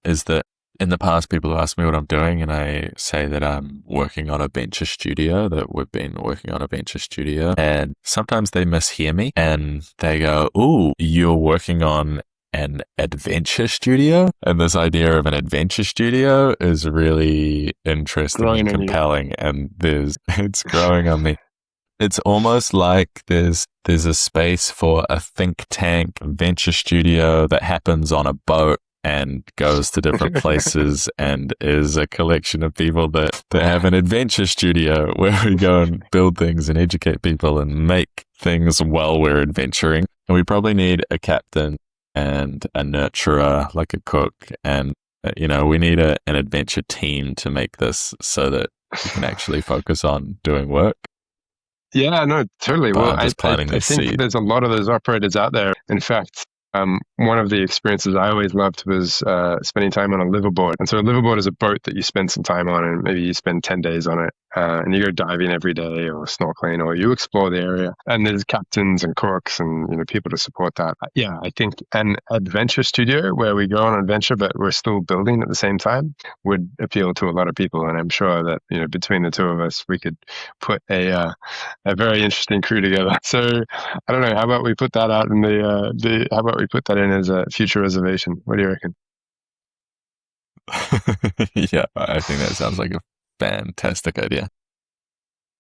is that in the past, people have asked me what I'm doing, and I say that I'm working on a venture studio, that we've been working on a venture studio. And sometimes they mishear me and they go, ooh, you're working on an adventure studio? And this idea of an adventure studio is really interesting and compelling. And it's growing on me. It's almost like there's a space for a think tank venture studio that happens on a boat and goes to different places and is a collection of people that have an adventure studio where we go and build things and educate people and make things while we're adventuring. And we probably need a captain and a nurturer, like a cook. And, we need an adventure team to make this so that we can actually focus on doing work. Yeah, no, totally. Well, I think seed. there's a lot of those operators out there. In fact, one of the experiences I always loved was spending time on a liveaboard. And so a liveaboard is a boat that you spend some time on, and maybe you spend 10 days on it. And you go diving every day or snorkeling, or you explore the area. And there's captains and cooks and people to support that. Yeah, I think an adventure studio where we go on an adventure, but we're still building at the same time, would appeal to a lot of people. And I'm sure that between the two of us, we could put a very interesting crew together. So I don't know. How about we put that out in how about we put that in as a future reservation? What do you reckon? Yeah, I think that sounds like a fantastic idea.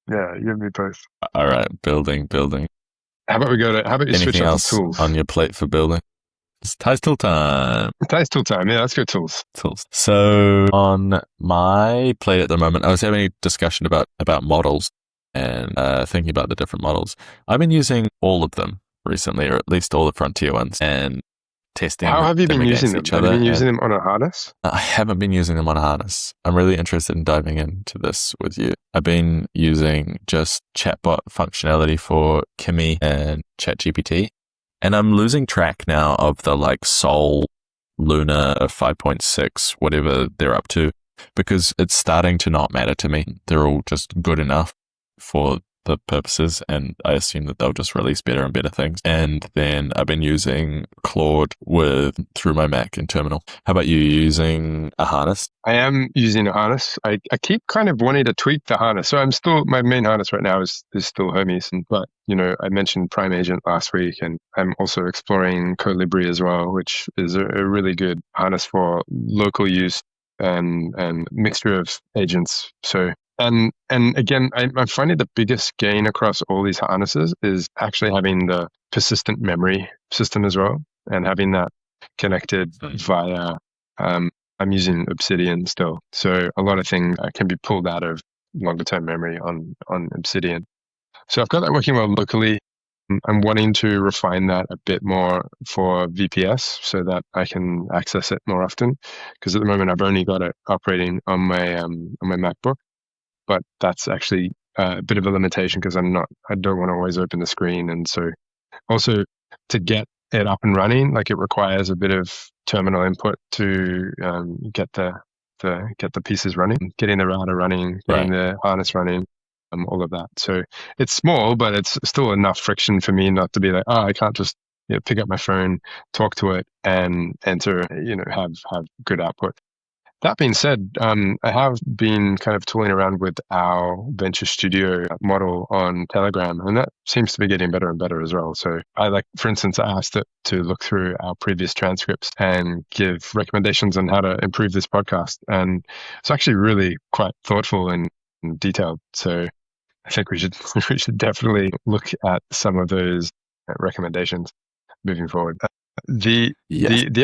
Yeah, you and me both. All right, building. How about you switch up to tools? On your plate for building? It's Ty's tool time. Ty's tool time. Yeah, let's go tools. So on my plate at the moment, I was having a discussion about models and thinking about the different models. I've been using all of them recently, or at least all the frontier ones, and testing. How have you been using them? Have you been using them on a harness? I haven't been using them on a harness. I'm really interested in diving into this with you. I've been using just chatbot functionality for Kimi and ChatGPT, and I'm losing track now of the Sol, Luna 5.6, whatever they're up to, because it's starting to not matter to me. They're all just good enough for the purposes, and I assume that they'll just release better and better things. And then I've been using Claude through my Mac in Terminal. How about you using a harness? I am using a harness. I keep kind of wanting to tweak the harness. So my main harness right now is still Hermes. But, I mentioned Prime Agent last week, and I'm also exploring Colibri as well, which is a really good harness for local use and mixture of agents. So, and again, I'm finding the biggest gain across all these harnesses is actually having the persistent memory system as well, and having that connected via, I'm using Obsidian still. So a lot of things can be pulled out of longer term memory on Obsidian. So I've got that working well locally. I'm wanting to refine that a bit more for VPS so that I can access it more often. Because at the moment I've only got it operating on my MacBook, but that's actually a bit of a limitation because I don't want to always open the screen, and so also to get it up and running, like it requires a bit of terminal input to get the pieces running, getting the router running, getting the harness running. All of that. So it's small, but it's still enough friction for me not to be like, I can't just pick up my phone, talk to it, and enter, have good output. That being said, I have been kind of tooling around with our Venture Studio model on Telegram, and that seems to be getting better and better as well. So for instance, I asked it to look through our previous transcripts and give recommendations on how to improve this podcast. And it's actually really quite thoughtful and detailed. So I think we should definitely look at some of those recommendations moving forward. The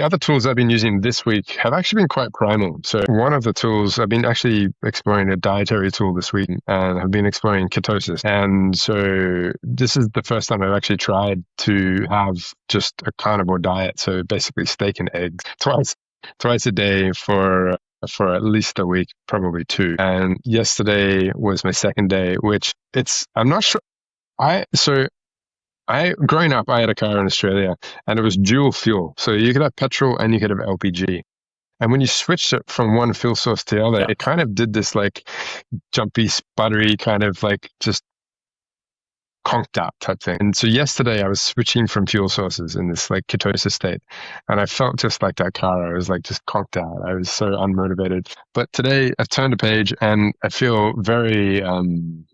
other tools I've been using this week have actually been quite primal. So one of the tools I've been actually exploring a dietary tool this week, and have been exploring Ketosis. And so this is the first time I've actually tried to have just a carnivore diet. So basically steak and eggs twice a day for at least a week, probably 2. And yesterday was my second day, I'm not sure. Growing up, I had a car in Australia, and it was dual fuel. So you could have petrol and you could have LPG. And when you switched it from one fuel source to the other, it kind of did this like jumpy, sputtery kind of like just conked out type thing. And so yesterday I was switching from fuel sources in this like ketosis state, and I felt just like that car. I was like just conked out. I was so unmotivated. But today I've turned a page and I feel very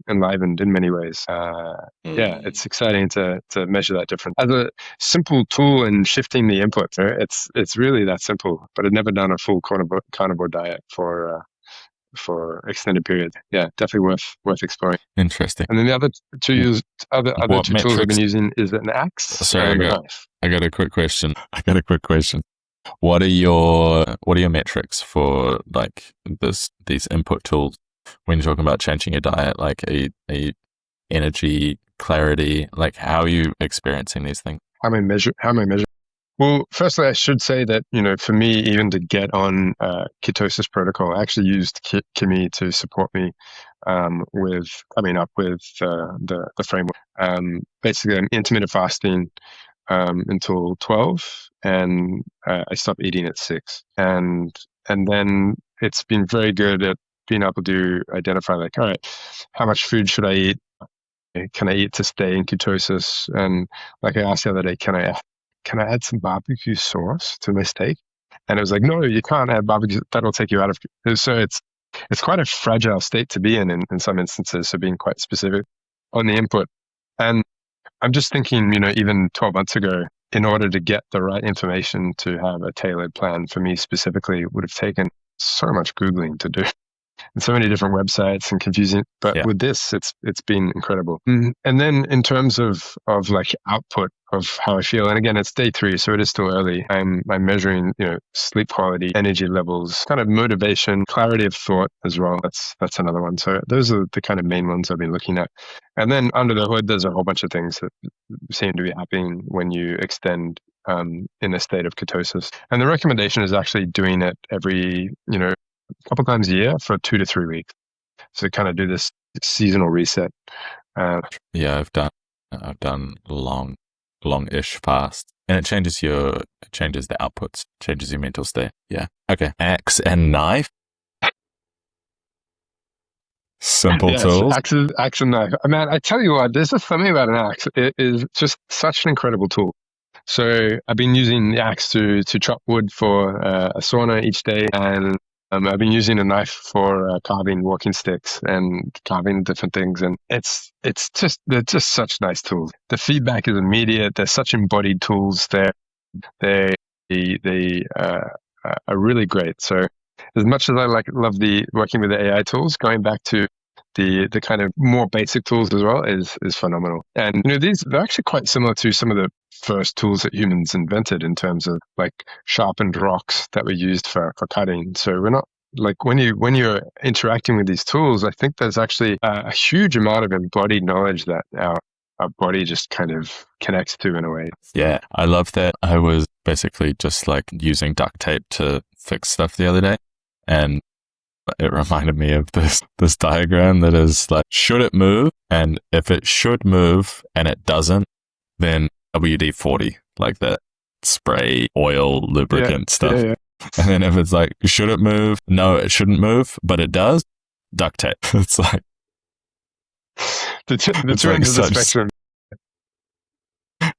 enlivened in many ways. Yeah, it's exciting to measure that difference. As a simple tool in shifting the input, it's really that simple. But I've never done a full carnivore diet for extended periods. Yeah, definitely worth exploring. Interesting. And then the other two tools I've been using is an axe and a knife. I got a quick question. What are your metrics for like these input tools when you're talking about changing your diet? Like a energy, clarity, like how are you experiencing these things? How am I measuring? Well, firstly, I should say that, for me, even to get on ketosis protocol, I actually used Kimi to support me with coming up with the framework. Basically, I'm intermittent fasting until 12, and I stop eating at 6. And then it's been very good at being able to identify like, all right, how much food should I eat? Can I eat to stay in ketosis? And like I asked the other day, can I add some barbecue sauce to my steak? And it was like, no, you can't add barbecue. That'll take you out of. So it's quite a fragile state to be in some instances. So being quite specific on the input. And I'm just thinking, even 12 months ago, in order to get the right information to have a tailored plan for me specifically would have taken so much Googling to do. And so many different websites and confusing, but with this, it's been incredible. And then in terms of like output of how I feel, and again, it's day 3, so it is still early. I'm measuring, sleep quality, energy levels, kind of motivation, clarity of thought as well. That's another one. So those are the kind of main ones I've been looking at. And then under the hood, there's a whole bunch of things that seem to be happening when you extend in a state of ketosis. And the recommendation is actually doing it every, a couple times a year for 2 to 3 weeks. So kind of do this seasonal reset. I've done long-ish fast, and it changes the outputs, changes your mental state. Yeah. Okay. Axe and knife. Simple Yes, tools. axe and knife. Man, I tell you what, there's just something about an axe. It is just such an incredible tool. So I've been using the axe to chop wood for a sauna each day, and I've been using a knife for carving walking sticks and carving different things. And they're just such nice tools. The feedback is immediate. They're such embodied tools. They are really great. So as much as I love the working with the AI tools, going back to the kind of more basic tools as well is phenomenal. And they're actually quite similar to some of the first tools that humans invented in terms of like sharpened rocks that were used for cutting. So we're not like when you're interacting with these tools, I think there's actually a huge amount of embodied knowledge that our body just kind of connects to in a way. Yeah, I love that. I was basically just like using duct tape to fix stuff the other day, and it reminded me of this diagram that is like, should it move? And if it should move and it doesn't, then WD-40, like that spray oil lubricant stuff. Yeah. And then if it's like, should it move? No, it shouldn't move, but it does. Duct tape. It's like the two ends like of the spectrum.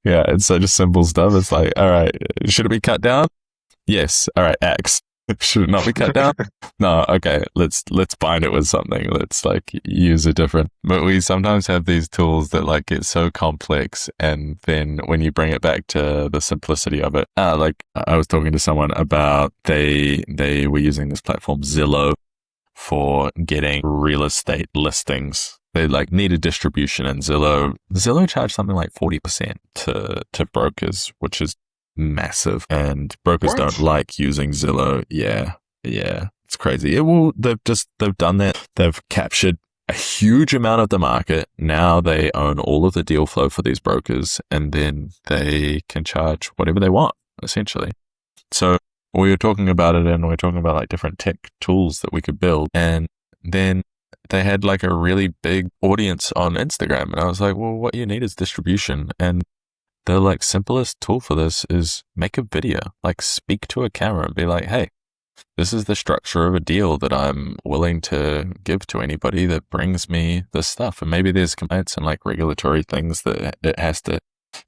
Yeah, it's such simple stuff. It's like, all right, should it be cut down? Yes. All right, X. Should it not be cut down? No. Okay, let's bind it with something. Let's like use a different. But we sometimes have these tools that like get so complex, and then when you bring it back to the simplicity of it, like I was talking to someone about they were using this platform Zillow for getting real estate listings. They like needed distribution, and Zillow charged something like 40% to brokers, which is massive, and brokers don't like using Zillow. Yeah, it's crazy. They've done that. They've captured a huge amount of the market. Now they own all of the deal flow for these brokers, and then they can charge whatever they want, essentially. So we were talking about it, and we were talking about like different tech tools that we could build, and then they had like a really big audience on Instagram, and I was like, well, what you need is distribution. And the like simplest tool for this is make a video, like speak to a camera and be like, hey, this is the structure of a deal that I'm willing to give to anybody that brings me this stuff. And maybe there's complaints and like regulatory things that it has to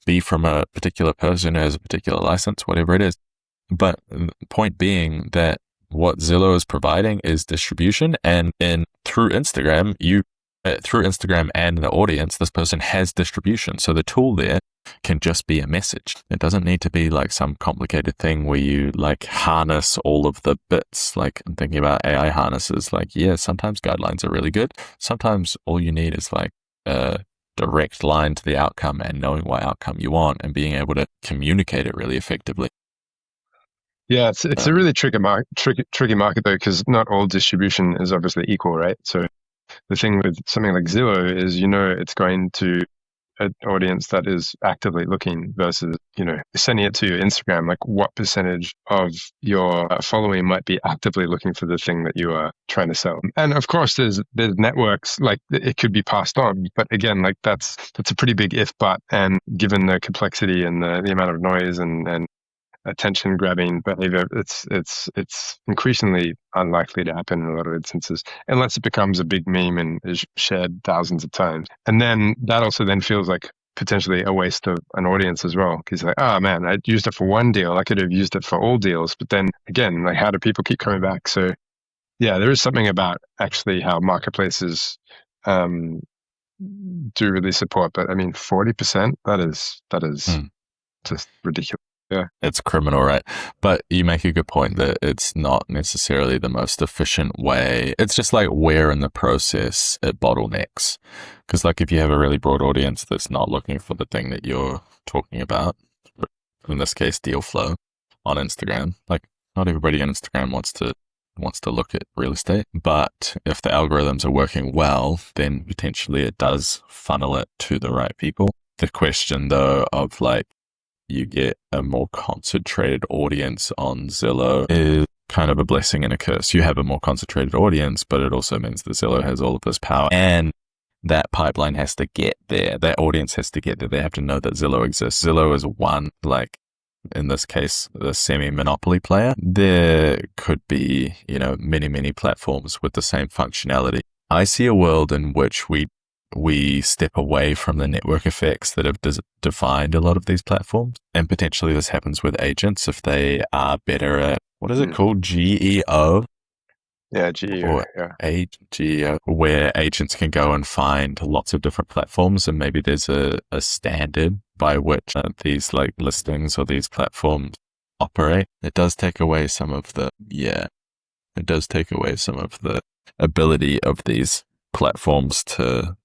be from a particular person who has a particular license, whatever it is. But the point being that what Zillow is providing is distribution, and through Instagram, through Instagram and the audience, this person has distribution. So the tool there can just be a message. It doesn't need to be like some complicated thing where you like harness all of the bits. Like I'm thinking about AI harnesses. Like, yeah, sometimes guidelines are really good. Sometimes all you need is like a direct line to the outcome and knowing what outcome you want and being able to communicate it really effectively. Yeah, it's a really tricky market though, because not all distribution is obviously equal, right? So the thing with something like Zillow is, it's going to an audience that is actively looking versus, sending it to your Instagram. Like, what percentage of your following might be actively looking for the thing that you are trying to sell? And of course, there's networks, like it could be passed on, but again, like that's a pretty big if but. And given the complexity and the amount of noise and attention grabbing behavior, it's increasingly unlikely to happen in a lot of instances unless it becomes a big meme and is shared thousands of times. And then that also then feels like potentially a waste of an audience as well, because like, oh man, I used it for one deal, I could have used it for all deals. But then again, like, how do people keep coming back? So yeah, there is something about actually how marketplaces do really support, but I mean 40%, that is just ridiculous. Yeah. It's criminal, right? But you make a good point that it's not necessarily the most efficient way. It's just like where in the process it bottlenecks. Because like if you have a really broad audience that's not looking for the thing that you're talking about, in this case, deal flow on Instagram, like not everybody on Instagram wants to look at real estate. But if the algorithms are working well, then potentially it does funnel it to the right people. The question though of like, you get a more concentrated audience on Zillow is kind of a blessing and a curse. You have a more concentrated audience, but it also means that Zillow has all of this power, and that pipeline has to get there. That audience has to get there. They have to know that Zillow exists. Zillow is one, like in this case, the semi-monopoly player. There could be, many, many platforms with the same functionality. I see a world in which we step away from the network effects that have defined a lot of these platforms, and potentially this happens with agents if they are better at, what is it called, GEO? Yeah, GEO. Or Yeah. GEO, where agents can go and find lots of different platforms, and maybe there's a standard by which these like listings or these platforms operate. It does take away some of the ability of these platforms to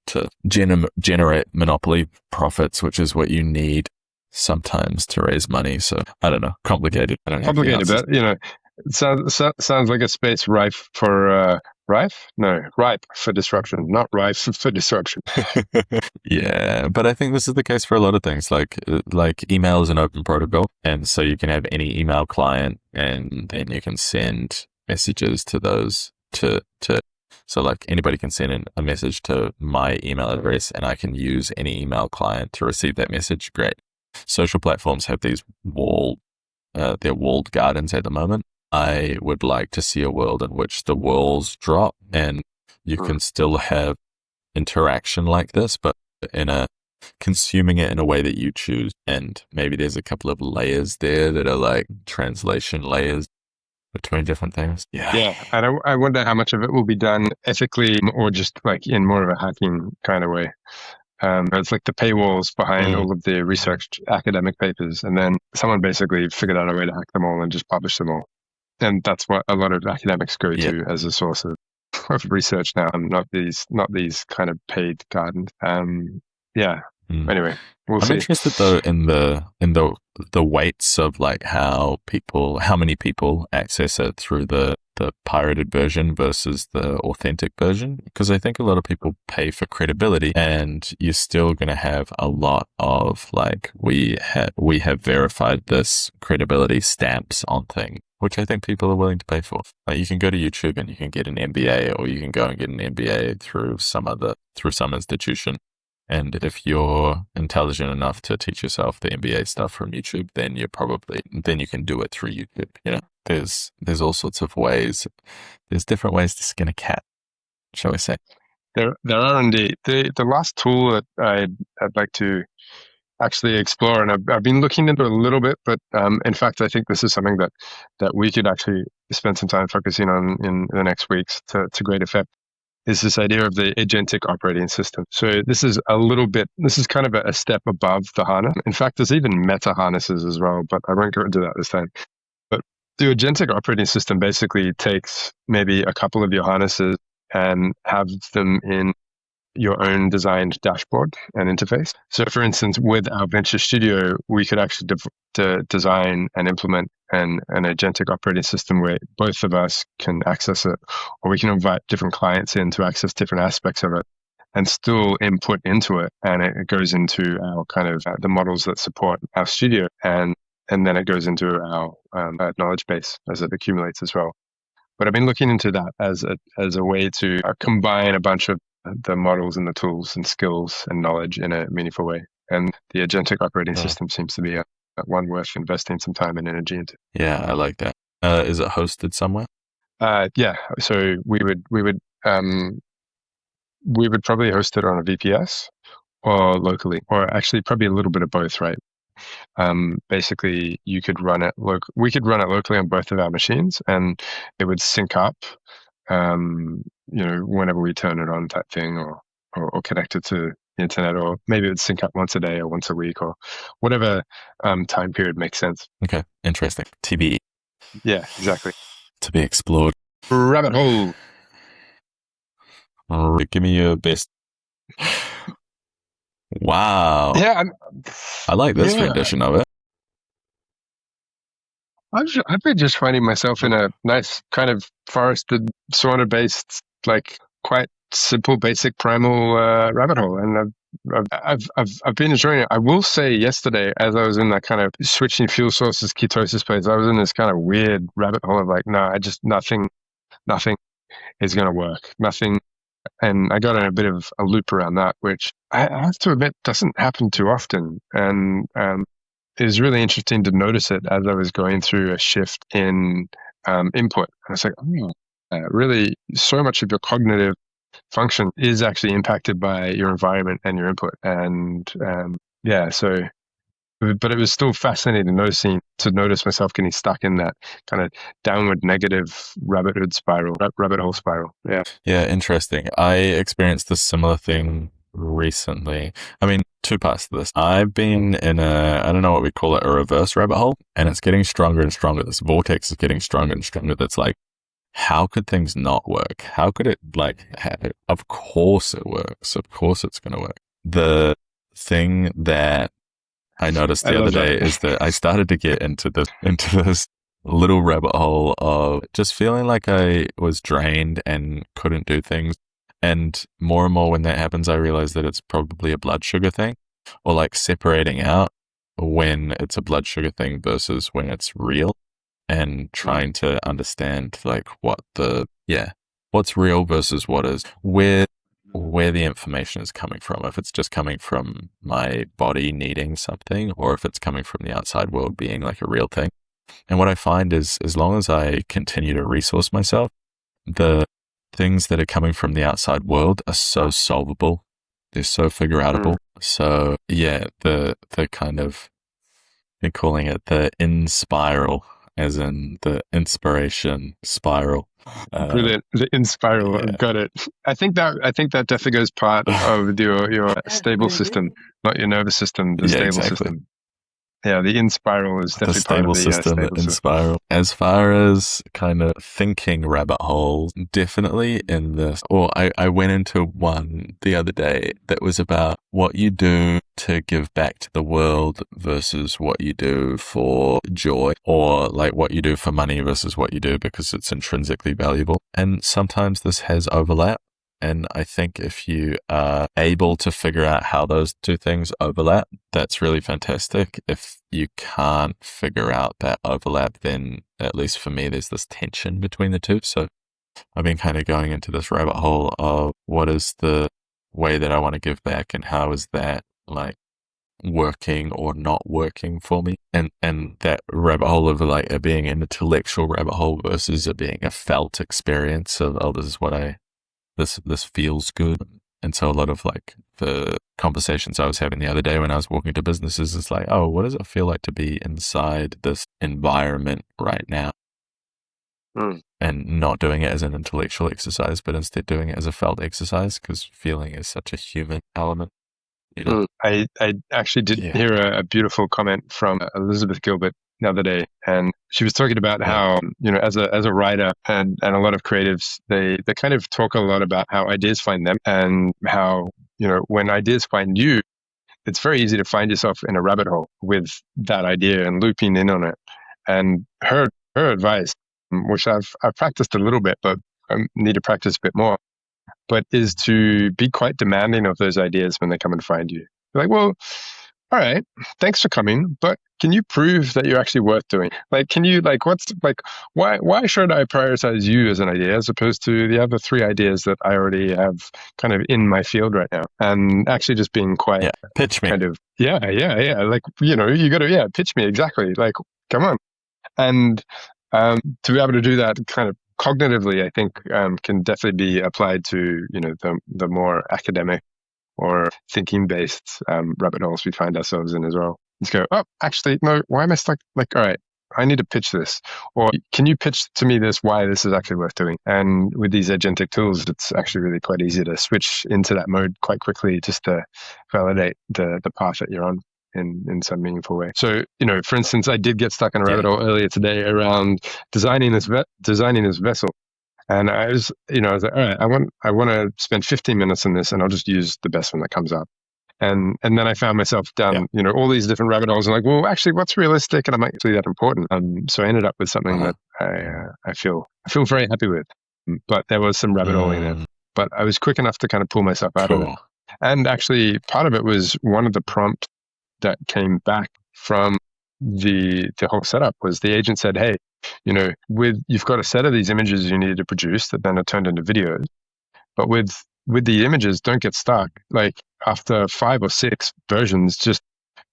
generate monopoly profits, which is what you need sometimes to raise money. So I don't know, complicated. I don't have the Complicated, answers. but it sounds like a space rife for ripe for disruption, not rife for disruption. Yeah, but I think this is the case for a lot of things. Like email is an open protocol, and so you can have any email client, and then you can send messages to those to. So like anybody can send in a message to my email address, and I can use any email client to receive that message. Great. Social platforms have these they're walled gardens at the moment. I would like to see a world in which the walls drop and you can still have interaction like this, but in a consuming it in a way that you choose. And maybe there's a couple of layers there that are like translation layers between different things. Yeah, and I wonder how much of it will be done ethically or just like in more of a hacking kind of way. It's like the paywalls behind all of the research academic papers, and then someone basically figured out a way to hack them all and just publish them all. And that's what a lot of academics go to as a source of research now, and not these kind of paid gardens. Anyway, we'll I'm see. interested though in the weights of like how many people access it through the pirated version versus the authentic version, because I think a lot of people pay for credibility, and you're still going to have a lot of like we have verified this credibility stamps on things, which I think people are willing to pay for. Like you can go to YouTube and you can get an MBA, or you can go and get an MBA through some institution. And if you're intelligent enough to teach yourself the MBA stuff from YouTube, then you can do it through YouTube. You know, there's all sorts of ways. There's different ways to skin a cat, shall we say? There are indeed. The last tool that I'd like to actually explore, and I've been looking into it a little bit, but in fact, I think this is something that we could actually spend some time focusing on in the next weeks to great effect, is this idea of the agentic operating system. So this is kind of a step above the harness. In fact, there's even meta harnesses as well, but I won't go into that this time. But the agentic operating system basically takes maybe a couple of your harnesses and have them in your own designed dashboard and interface. So for instance, with our Venture Studio, we could actually design and implement an agentic operating system where both of us can access it, or we can invite different clients in to access different aspects of it and still input into it. And it goes into our kind of the models that support our studio, and then it goes into our knowledge base as it accumulates as well. But I've been looking into that as a way to combine a bunch of the models and the tools and skills and knowledge in a meaningful way. And the agentic operating system seems to be one worth investing some time and energy into. Yeah, I like that. Is it hosted somewhere? Yeah. So we would probably host it on a VPS or locally, or actually probably a little bit of both, right? Basically, you could run it we could run it locally on both of our machines, and it would sync up, whenever we turn it on, type thing, or connect it to the internet, or maybe it would sync up once a day or once a week or whatever time period makes sense. Okay, interesting. TBE. Yeah, exactly. To be explored. Rabbit hole. Give me your best. Wow. Yeah, I like this rendition of it. I've been just finding myself in a nice kind of forested, sauna-based, like quite simple, basic, primal rabbit hole, and I've been enjoying it. I will say, yesterday, as I was in that kind of switching fuel sources, ketosis phase, I was in this kind of weird rabbit hole of like, no, nothing is going to work, nothing, and I got in a bit of a loop around that, which I have to admit doesn't happen too often, and it was really interesting to notice it as I was going through a shift in input. I was like, really, so much of your cognitive function is actually impacted by your environment and your input. And so, but it was still fascinating to notice myself getting stuck in that kind of downward negative rabbit hole spiral. Yeah. Yeah, interesting. I experienced a similar thing recently. I mean, two parts to this. I've been in I don't know what we call it, a reverse rabbit hole, and it's getting stronger and stronger. This vortex is getting stronger and stronger. That's like, how could things not work? How could it, like, of course it works. Of course it's going to work. The thing that I noticed the other day is that I started to get into this little rabbit hole of just feeling like I was drained and couldn't do things. And more when that happens, I realize that it's probably a blood sugar thing, or like separating out when it's a blood sugar thing versus when it's real, and trying to understand like what's real versus what is, where the information is coming from, if it's just coming from my body needing something, or if it's coming from the outside world being like a real thing. And what I find is, as long as I continue to resource myself, the things that are coming from the outside world are so solvable. They're so figure outable. So yeah, the kind of, they're calling it the in spiral, as in the inspiration spiral. Brilliant. The in spiral. Yeah. Got it. I think that definitely goes part of your stable system, not your nervous system, the stable system. Yeah, the in spiral is definitely part of the system. The in spiral. As far as kind of thinking rabbit holes, definitely in this. Or I went into one the other day that was about what you do to give back to the world versus what you do for joy, or like what you do for money versus what you do because it's intrinsically valuable. And sometimes this has overlap. And I think if you are able to figure out how those two things overlap, that's really fantastic. If you can't figure out that overlap, then at least for me, there's this tension between the two. So I've been kind of going into this rabbit hole of what is the way that I want to give back, and how is that like working or not working for me, and that rabbit hole of like it being an intellectual rabbit hole versus it being a felt experience of, oh, this is what this feels good. And so a lot of like the conversations I was having the other day when I was walking to businesses is like, oh, what does it feel like to be inside this environment right now? And not doing it as an intellectual exercise, but instead doing it as a felt exercise, because feeling is such a human element. You know? I actually did hear a beautiful comment from Elizabeth Gilbert the other day, and she was talking about how, you know, as a writer and a lot of creatives, they kind of talk a lot about how ideas find them, and how, you know, when ideas find you, it's very easy to find yourself in a rabbit hole with that idea and looping in on it. And her advice, which I've practiced a little bit, but I need to practice a bit more, but is to be quite demanding of those ideas when they come and find you. You're like, well, all right, thanks for coming, but can you prove that you're actually worth doing? Like, can you, like, why should I prioritize you as an idea as opposed to the other three ideas that I already have kind of in my field right now? And actually just being quite pitch me. Kind of, like, you know, you got to, pitch me, exactly. Like, come on. And to be able to do that kind of cognitively, I think can definitely be applied to, you know, the more academic or thinking-based rabbit holes we find ourselves in as well. Let's go, oh, actually, no, why am I stuck? Like, all right, I need to pitch this. Or can you pitch to me why this is actually worth doing? And with these agentic tools, it's actually really quite easy to switch into that mode quite quickly, just to validate the path that you're on in some meaningful way. So, you know, for instance, I did get stuck in a rabbit hole earlier today around designing this vessel. And I was like, all right, I want to spend 15 minutes on this, and I'll just use the best one that comes up. And then I found myself down, you know, all these different rabbit holes, and like, well, actually, what's realistic? And I'm actually that important. So I ended up with something that I feel very happy with. But there was some rabbit hole in there. But I was quick enough to kind of pull myself out of it. And actually, part of it was one of the prompts that came back from the whole setup was the agent said, hey, you know, you've got a set of these images you needed to produce that then are turned into videos, but with the images, don't get stuck. Like after 5 or 6 versions, just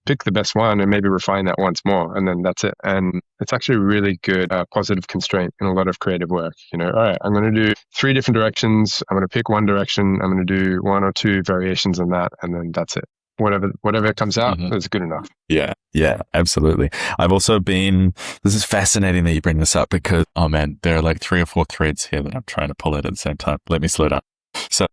pick the best one and maybe refine that once more, and then that's it. And it's actually a really good positive constraint in a lot of creative work. All right, I'm going to do 3 different directions. I'm going to pick one direction. I'm going to do 1 or 2 variations on that, and then that's it. Whatever comes out is good enough. Yeah, absolutely. I've also been, this is fascinating that you bring this up because, oh man, there are like 3 or 4 threads here that I'm trying to pull at the same time. Let me slow down. So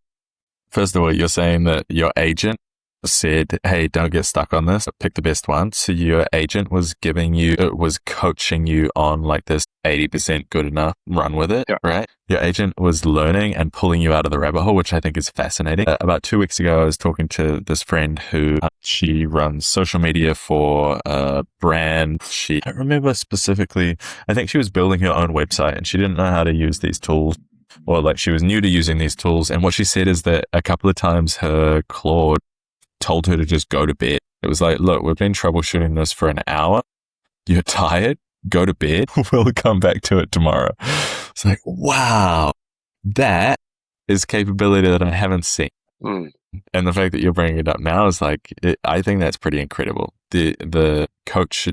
first of all, you're saying that your agent said, hey, don't get stuck on this, pick the best one. So your agent was coaching you on like this 80% good enough, run with it, right? Your agent was learning and pulling you out of the rabbit hole, which I think is fascinating. About 2 weeks ago, I was talking to this friend who she runs social media for a brand. I don't remember specifically, I think she was building her own website and she didn't know how to use these tools. Or like she was new to using these tools. And what she said is that a couple of times her Claude told her to just go to bed. It was like, look, we've been troubleshooting this for an hour. You're tired? Go to bed. We'll come back to it tomorrow. It's like, wow, that is capability that I haven't seen. And the fact that you're bringing it up now is like, I think that's pretty incredible. The coach,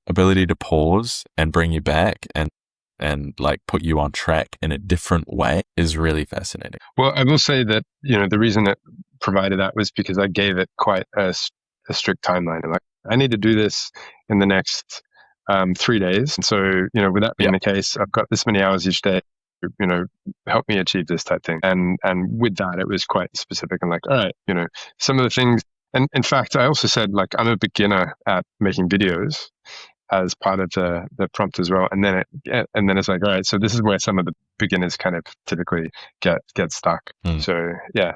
ability to pause and bring you back and like put you on track in a different way is really fascinating. Well, I will say that, the reason it provided that was because I gave it quite a strict timeline. I'm like, I need to do this in the next 3 days. And so, with that being the case, I've got this many hours each day, help me achieve this type thing. And with that, it was quite specific and like, all right, some of the things. And in fact, I also said, like, I'm a beginner at making videos as part of the prompt as well. And then it's like, all right, so this is where some of the beginners kind of typically get stuck. So yeah.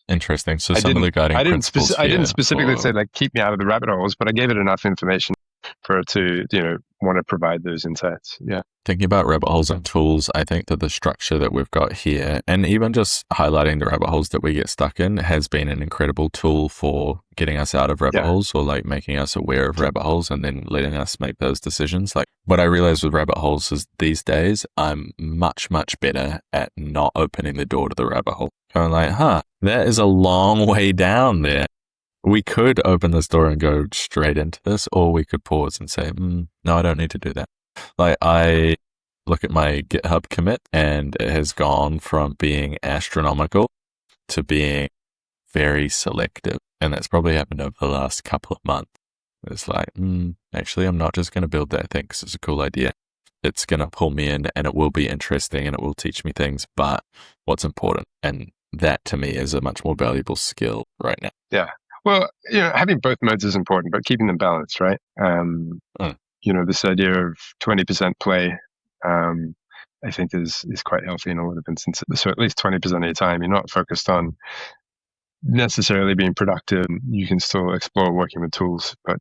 Interesting. So some of the guiding principles. I didn't specifically say like keep me out of the rabbit holes, but I gave it enough information for it to want to provide those insights. Yeah. Thinking about rabbit holes and tools, I think that the structure that we've got here, and even just highlighting the rabbit holes that we get stuck in, has been an incredible tool for getting us out of rabbit holes, or like making us aware of rabbit holes and then letting us make those decisions. Like what I realized with rabbit holes is these days I'm much, much better at not opening the door to the rabbit hole. I'm like, that is a long way down there. We could open this door and go straight into this, or we could pause and say, no, I don't need to do that. Like I look at my GitHub commit and it has gone from being astronomical to being very selective. And that's probably happened over the last couple of months. It's like, actually, I'm not just going to build that thing because it's a cool idea. It's going to pull me in and it will be interesting and it will teach me things, but what's important? And that to me is a much more valuable skill right now. Yeah. Well, having both modes is important, but keeping them balanced, right? This idea of 20% play, I think is quite healthy in a lot of instances. So at least 20% of your time, you're not focused on necessarily being productive. You can still explore working with tools, but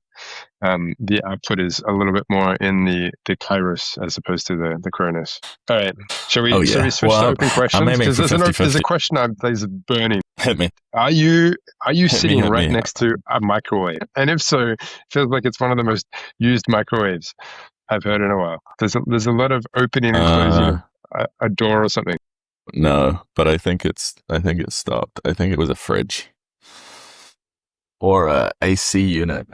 the output is a little bit more in the Kairos as opposed to the Cronus. All right, shall we switch to open questions? Because there's a question that's burning. Hit me. Are you sitting right next to a microwave? And if so, it feels like it's one of the most used microwaves I've heard in a while. There's a lot of opening and closing a door or something. No, but I think it stopped. I think it was a fridge or a AC unit.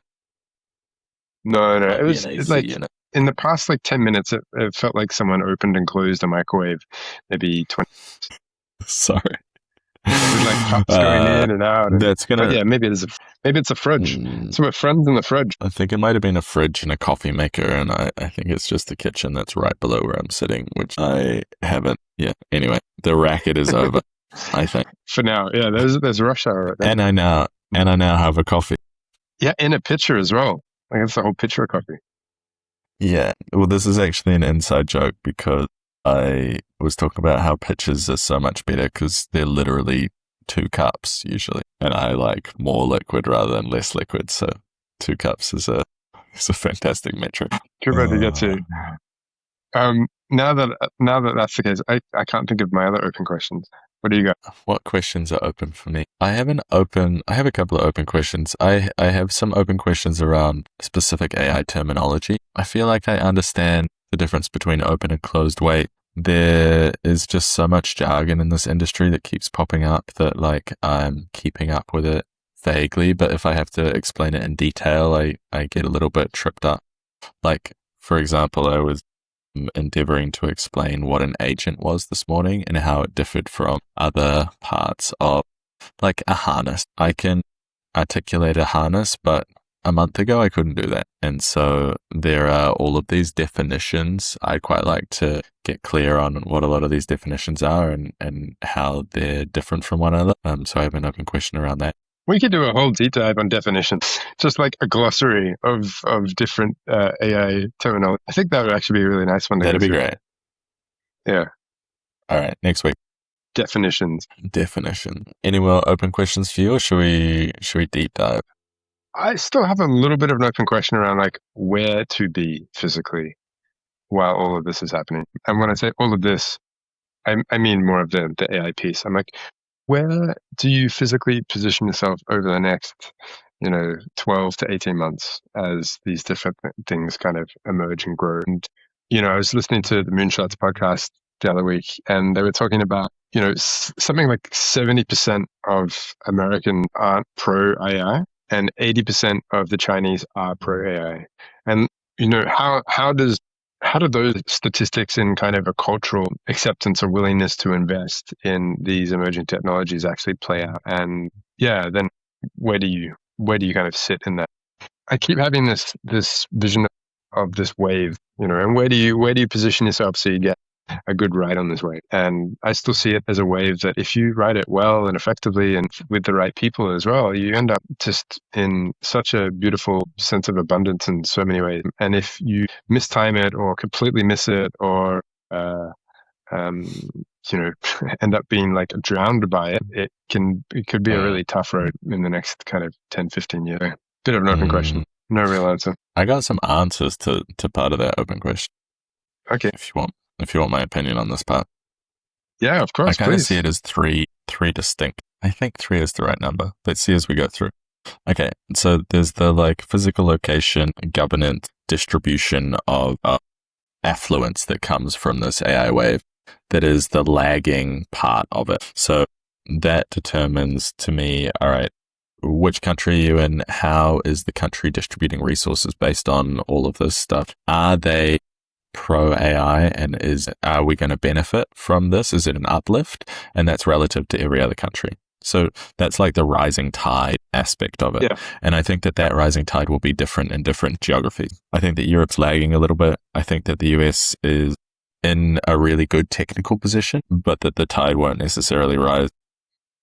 No, it was like unit. In the past 10 minutes, it felt like someone opened and closed a microwave, maybe 20. Sorry. With cups going in and out. That's gonna. Maybe it's a fridge. So we're friends in the fridge. I think it might have been a fridge and a coffee maker, and I think it's just the kitchen that's right below where I'm sitting, which I haven't. Yeah. Anyway, the racket is over. I think for now. Yeah. There's rush hour right there. And I now have a coffee. Yeah, in a pitcher as well. Like it's a whole pitcher of coffee. Yeah. Well, this is actually an inside joke because I was talking about how pitchers are so much better because they're literally 2 cups usually, and I like more liquid rather than less liquid. So 2 cups is a fantastic metric. Too bad to get to. Now that that's the case, I can't think of my other open questions. What do you got? What questions are open for me? I have a couple of open questions. I have some open questions around specific AI terminology. I feel like I understand the difference between open and closed weight. There is just so much jargon in this industry that keeps popping up that I'm keeping up with it vaguely, but if I have to explain it in detail, I get a little bit tripped up. Like, for example, I was endeavoring to explain what an agent was this morning and how it differed from other parts of, like, a harness. I can articulate a harness, but a month ago I couldn't do that. And so there are all of these definitions. I quite like to get clear on what a lot of these definitions are and how they're different from one another. So I have an open question around that. We could do a whole deep dive on definitions, just like a glossary of different AI terminology. I think that would actually be a really nice one to That'd go be through. great. Yeah. All right, next week. Definitions. Definition. Any more open questions for you, or should we deep dive? I still have a little bit of an open question around like where to be physically while all of this is happening. And when I say all of this, I mean more of the AI piece. I'm like, where do you physically position yourself over the next, 12 to 18 months as these different things kind of emerge and grow? And, I was listening to the Moonshots podcast the other week, and they were talking about, something like 70% of Americans aren't pro AI, and 80% of the Chinese are pro AI. And, how do those statistics in kind of a cultural acceptance or willingness to invest in these emerging technologies actually play out? And yeah, then where do you kind of sit in that? I keep having this vision of this wave, and where do you position yourself so you get a good ride on this wave? And I still see it as a wave that if you ride it well and effectively and with the right people as well, you end up just in such a beautiful sense of abundance in so many ways. And if you mistime it or completely miss it or, end up being like drowned by it, it could be a really tough road in the next kind of 10, 15 years. Bit of an open question. No real answer. I got some answers to part of that open question. Okay. If you want my opinion on this part. Yeah, of course. I kind of please. see it as three distinct. I think 3 is the right number. Let's see as we go through. Okay, so there's the like physical location, governance, distribution of affluence that comes from this AI wave. That is the lagging part of it. So that determines to me, all right, which country are you in? How is the country distributing resources based on all of this stuff? Are they pro AI, and are we going to benefit from this? Is it an uplift? And that's relative to every other country. So that's like the rising tide aspect of it. Yeah. And I think that rising tide will be different in different geographies. I think that Europe's lagging a little bit. I think that the US is in a really good technical position, but that the tide won't necessarily rise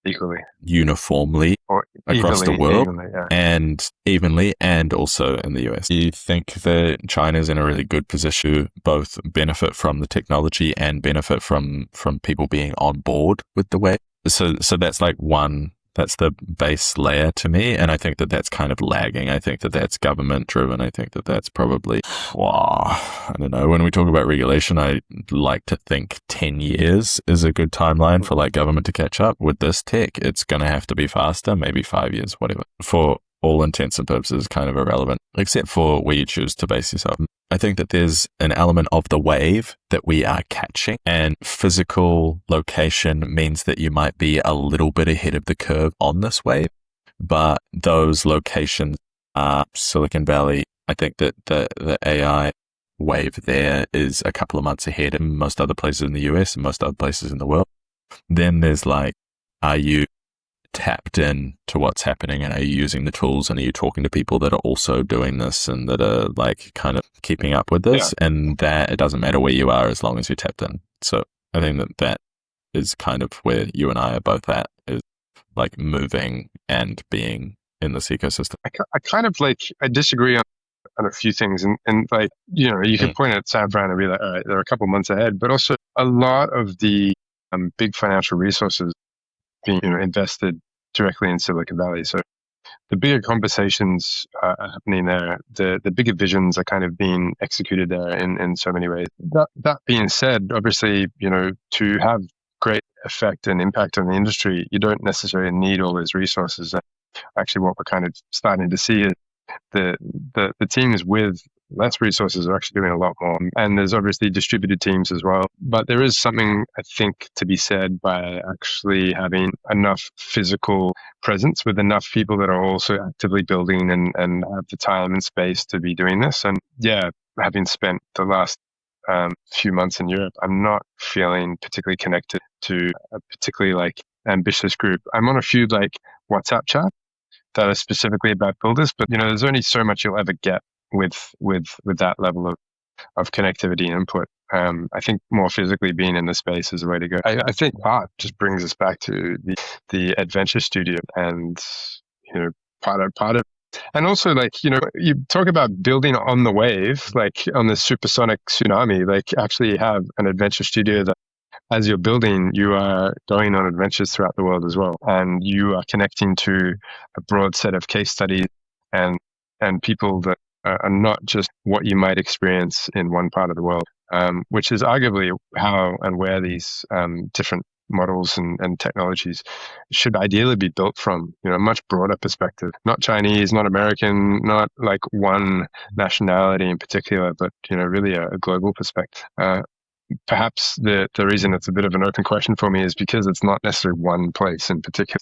equally, uniformly or across the world, yeah. and evenly, and also in the US. You think that China's in a really good position to both benefit from the technology and benefit from people being on board with the wave? So that's like one. That's the base layer to me, and I think that that's kind of lagging. I think that that's government driven. I think that that's probably, I don't know. When we talk about regulation, I like to think 10 years is a good timeline for like government to catch up. With this tech, it's going to have to be faster, maybe 5 years, whatever. For all intents and purposes, kind of irrelevant, except for where you choose to base yourself. I think that there's an element of the wave that we are catching, and physical location means that you might be a little bit ahead of the curve on this wave, but those locations are Silicon Valley. I think that the AI wave there is a couple of months ahead of most other places in the US and most other places in the world. Then there's like, are you tapped in to what's happening, and are you using the tools, and are you talking to people that are also doing this and that are like kind of keeping up with this? Yeah. And that it doesn't matter where you are as long as you're tapped in. So I think that is kind of where you and I are both at, is like moving and being in this ecosystem. I kind of like, I disagree on a few things, and like, you can point at San Fran and be like, all right, they're a couple months ahead, but also a lot of the big financial resources being invested directly in Silicon Valley. So the bigger conversations are happening there. The bigger visions are kind of being executed there in so many ways. That being said, obviously, to have great effect and impact on the industry, you don't necessarily need all those resources. Actually, what we're kind of starting to see is the teams with less resources are actually doing a lot more. And there's obviously distributed teams as well. But there is something, I think, to be said by actually having enough physical presence with enough people that are also actively building and have the time and space to be doing this. And yeah, having spent the last few months in Europe, I'm not feeling particularly connected to a particularly like ambitious group. I'm on a few like WhatsApp chats that are specifically about builders, but there's only so much you'll ever get with that level of connectivity and input. I think more physically being in the space is the way to go. I think art just brings us back to the adventure studio, and part of and also like you talk about building on the wave, like on the supersonic tsunami, like actually have an adventure studio that as you're building, you are going on adventures throughout the world as well, and you are connecting to a broad set of case studies and people that are not just what you might experience in one part of the world, which is arguably how and where these different models and technologies should ideally be built from, a much broader perspective, not Chinese, not American, not like one nationality in particular, but, really a global perspective. Perhaps the reason it's a bit of an open question for me is because it's not necessarily one place in particular.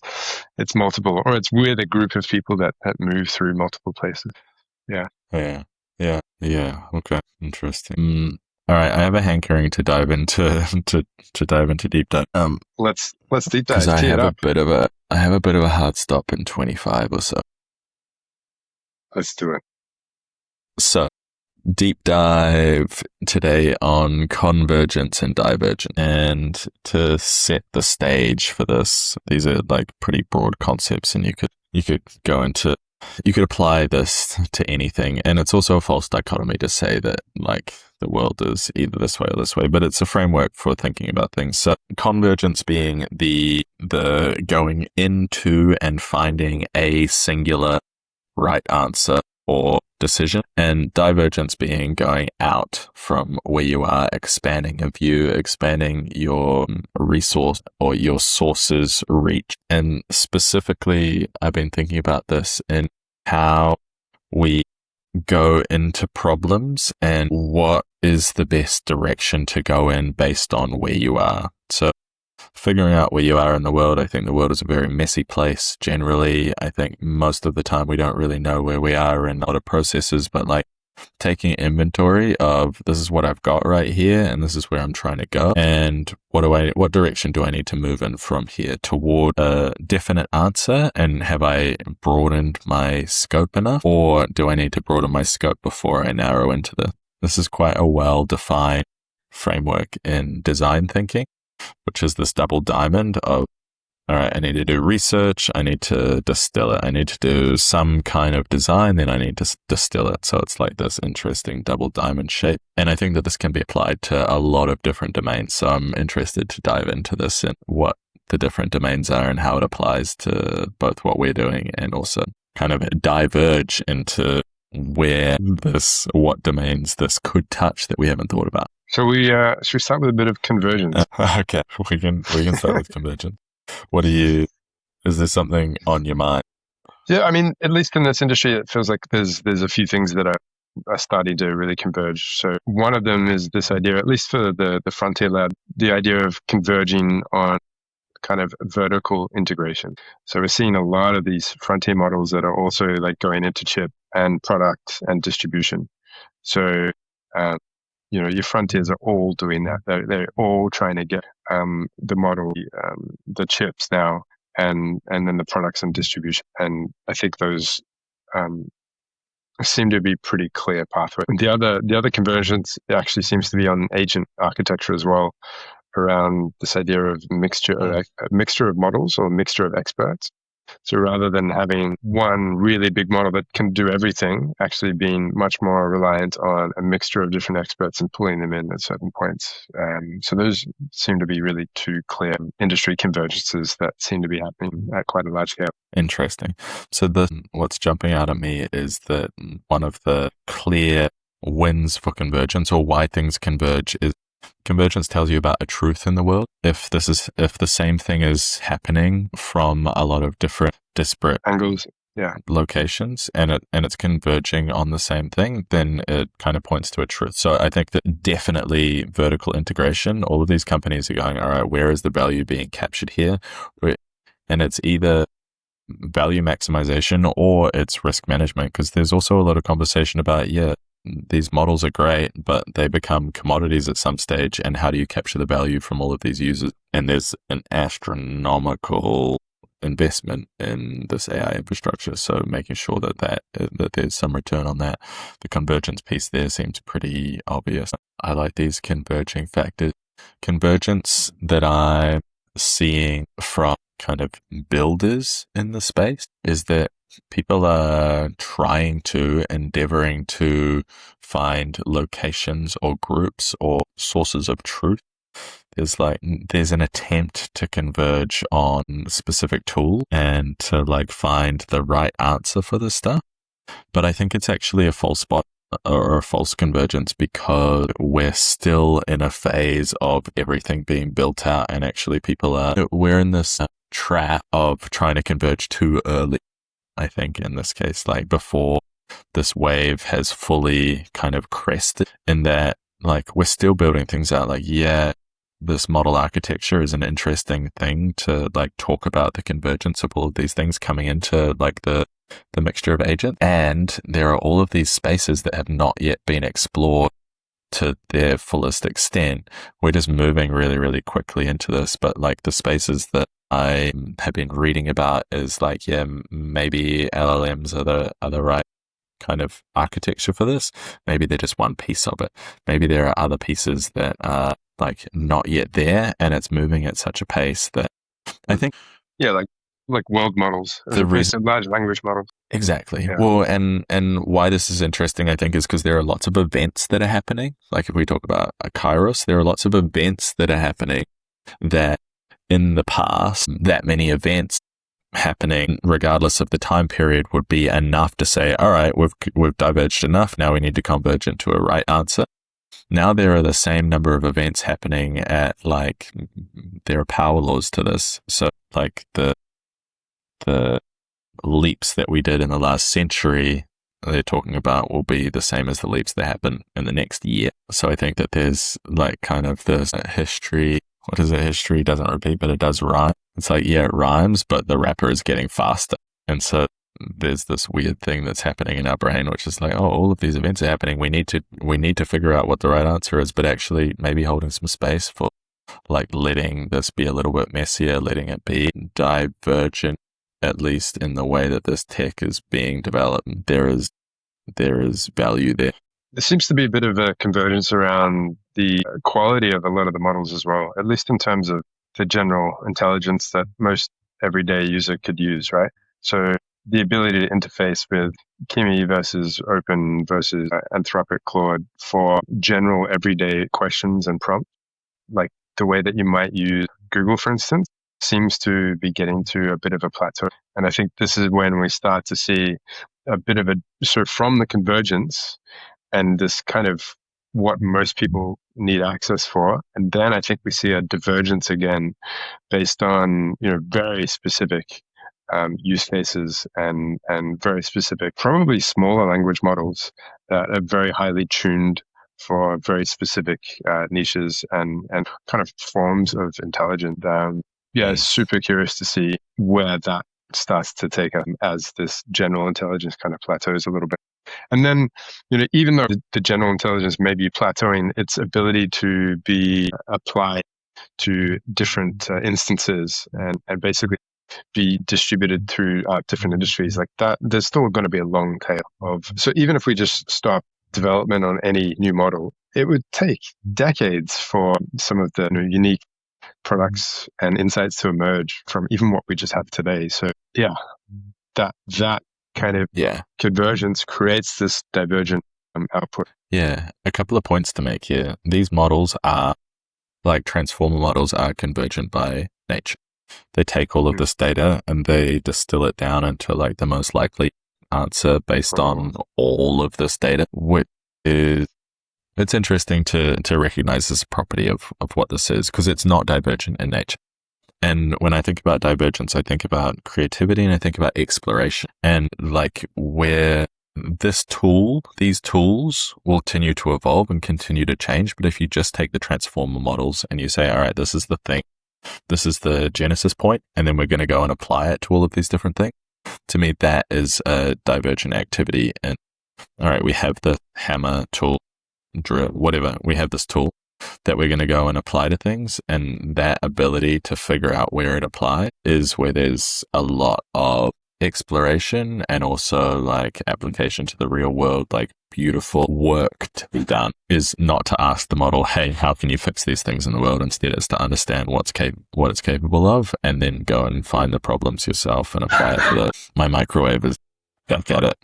It's multiple, or it's with a group of people that move through multiple places. Yeah. Yeah. Okay. Interesting. All right. I have a hankering to dive into to dive into deep dive. Let's deep dive. Because I have a bit of a hard stop in 25 or so. Let's do it. So, deep dive today on convergence and divergence. And to set the stage for this, these are like pretty broad concepts, and you could go into, you could apply this to anything. And it's also a false dichotomy to say that like the world is either this way or this way, but it's a framework for thinking about things. So convergence being the going into and finding a singular right answer or decision, and divergence being going out from where you are, expanding a view, expanding your resource or your source's reach. And specifically, I've been thinking about this in how we go into problems and what is the best direction to go in based on where you are. So figuring out where you are in the world, I think the world is a very messy place. Generally, I think most of the time we don't really know where we are in a lot of processes, but like taking inventory of this is what I've got right here and this is where I'm trying to go, and what direction do I need to move in from here toward a definite answer, and have I broadened my scope enough, or do I need to broaden my scope before I narrow into this? This is quite a well-defined framework in design thinking, which is this double diamond of, all right, I need to do research, I need to distill it, I need to do some kind of design, then I need to distill it. So it's like this interesting double diamond shape. And I think that this can be applied to a lot of different domains. So I'm interested to dive into this and what the different domains are and how it applies to both what we're doing and also kind of diverge into what domains this could touch that we haven't thought about. So should we start with a bit of convergence? Okay, we can start with convergence. Is there something on your mind? Yeah, I mean, at least in this industry, it feels like there's a few things that are starting to really converge. So one of them is this idea, at least for the Frontier Lab, the idea of converging on kind of vertical integration. So we're seeing a lot of these frontier models that are also like going into chip and product and distribution. So, your frontiers are all doing that. They're all trying to get the model, the chips now, and then the products and distribution. And I think those seem to be pretty clear pathway. The other convergence actually seems to be on agent architecture as well, around this idea of a mixture of models or a mixture of experts. So rather than having one really big model that can do everything, actually being much more reliant on a mixture of different experts and pulling them in at certain points. So those seem to be really two clear industry convergences that seem to be happening at quite a large scale. Interesting. So what's jumping out at me is that one of the clear wins for convergence, or why things converge, is convergence tells you about a truth in the world. If the same thing is happening from a lot of different disparate angles, locations and it's converging on the same thing, then it kind of points to a truth. So I think that definitely vertical integration, all of these companies are going, all right, where is the value being captured here? And it's either value maximization or it's risk management, because there's also a lot of conversation about, these models are great, but they become commodities at some stage. And how do you capture the value from all of these users? And there's an astronomical investment in this AI infrastructure. So making sure that there's some return on that. The convergence piece there seems pretty obvious. I like these converging factors. Convergence that I'm seeing from kind of builders in the space is that people are endeavoring to find locations or groups or sources of truth. There's an attempt to converge on specific tool and to find the right answer for this stuff. But I think it's actually a false spot or a false convergence, because we're still in a phase of everything being built out, and actually we're in this trap of trying to converge too early. I think in this case, before this wave has fully kind of crested, in that we're still building things out. This model architecture is an interesting thing to talk about, the convergence of all of these things coming into the mixture of agents. And there are all of these spaces that have not yet been explored to their fullest extent. We're just moving really, really quickly into this, but the spaces that I have been reading about is maybe LLMs are the right kind of architecture for this. Maybe they're just one piece of it. Maybe there are other pieces that are not yet there, and it's moving at such a pace that I think like world models, the reason large language models. Exactly. Yeah. Well, and why this is interesting, I think, is because there are lots of events that are happening. If we talk about a Kairos, there are lots of events that are happening that in the past, that many events happening, regardless of the time period, would be enough to say, all right, we've diverged enough. Now we need to converge into a right answer. Now there are the same number of events happening at there are power laws to this. So the leaps that we did in the last century, they're talking about will be the same as the leaps that happen in the next year. So I think that there's kind of this history. What is it? History doesn't repeat, but it does rhyme. It's it rhymes, but the rapper is getting faster. And so there's this weird thing that's happening in our brain, which is all of these events are happening. We need to figure out what the right answer is, but actually maybe holding some space for letting this be a little bit messier, letting it be divergent, at least in the way that this tech is being developed. There is value there. There seems to be a bit of a convergence around the quality of a lot of the models as well, at least in terms of the general intelligence that most everyday user could use, right? So the ability to interface with Kimi versus Open versus Anthropic Claude for general everyday questions and prompts, the way that you might use Google, for instance, seems to be getting to a bit of a plateau. And I think this is when we start to see a bit of from the convergence and this kind of what most people need access for. And then I think we see a divergence again based on, very specific use cases and very specific, probably smaller language models that are very highly tuned for very specific niches and kind of forms of intelligence. Super curious to see where that starts to take as this general intelligence kind of plateaus a little bit. And then, even though the general intelligence may be plateauing, its ability to be applied to different instances and basically be distributed through different industries like that, there's still going to be a long tail of. So even if we just stop development on any new model, it would take decades for some of the unique products and insights to emerge from even what we just have today. So that kind of convergence creates this divergent output. Yeah, a couple of points to make here. These models are, transformer models, are convergent by nature. They take all of this data and they distill it down into the most likely answer based on all of this data, which is, it's interesting to recognize this property of what this is, because it's not divergent in nature. And when I think about divergence, I think about creativity and I think about exploration, and like where these tools will continue to evolve and continue to change. But if you just take the transformer models and you say, all right, this is the thing, this is the genesis point, and then we're going to go and apply it to all of these different things. To me, that is a divergent activity. And all right, we have the hammer tool, drill, whatever. We have this tool that we're going to go and apply to things. And that ability to figure out where it applies is where there's a lot of exploration and also like application to the real world, like beautiful work to be done. Is not to ask the model, hey, how can you fix these things in the world? Instead, it's to understand what it's capable of, and then go and find the problems yourself and apply it to my microwave is back at it.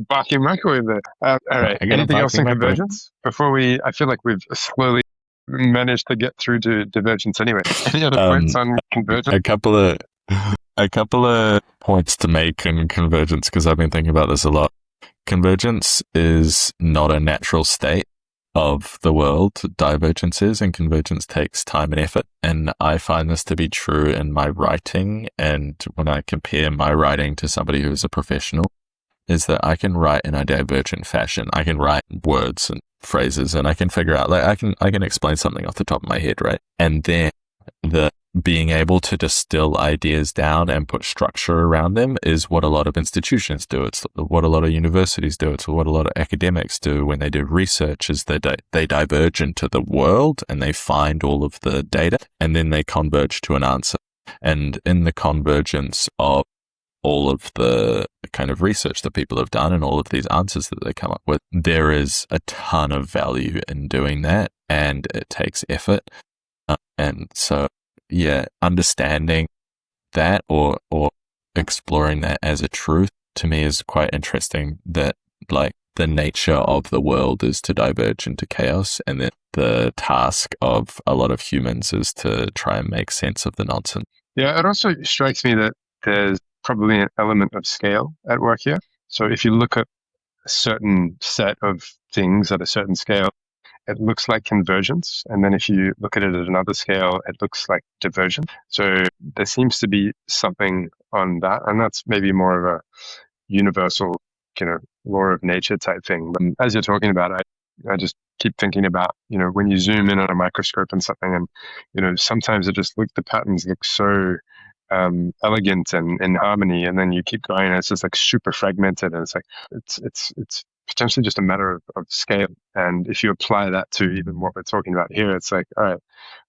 Barking microwave there. All right. Anything else in convergence? I feel like we've slowly managed to get through to divergence anyway. Any other points on convergence? A couple of points to make in convergence, because I've been thinking about this a lot. Convergence is not a natural state of the world. Divergence is, and convergence takes time and effort. And I find this to be true in my writing. And when I compare my writing to somebody who's a professional, is that I can write in a divergent fashion. I can write words and phrases, and I can figure out, like, I can explain something off the top of my head, right? And then the being able to distill ideas down and put structure around them is what a lot of institutions do. It's what a lot of universities do. It's what a lot of academics do when they do research, is they diverge into the world and they find all of the data and then they converge to an answer. And in the convergence of all of the kind of research that people have done and all of these answers that they come up with, there is a ton of value in doing that, and it takes effort. And so, yeah, understanding that or exploring that as a truth to me is quite interesting, that like the nature of the world is to diverge into chaos, and then the task of a lot of humans is to try and make sense of the nonsense. Yeah, it also strikes me that there's probably an element of scale at work here. So if you look at a certain set of things at a certain scale, it looks like convergence. And then if you look at it at another scale, it looks like divergence. So there seems to be something on that. And that's maybe more of a universal, law of nature type thing. But as you're talking about it, I just keep thinking about, when you zoom in on a microscope and something, and, sometimes the patterns look so elegant and in harmony, and then you keep going and it's just like super fragmented, and it's like it's potentially just a matter of scale. And if you apply that to even what we're talking about here, it's like, all right,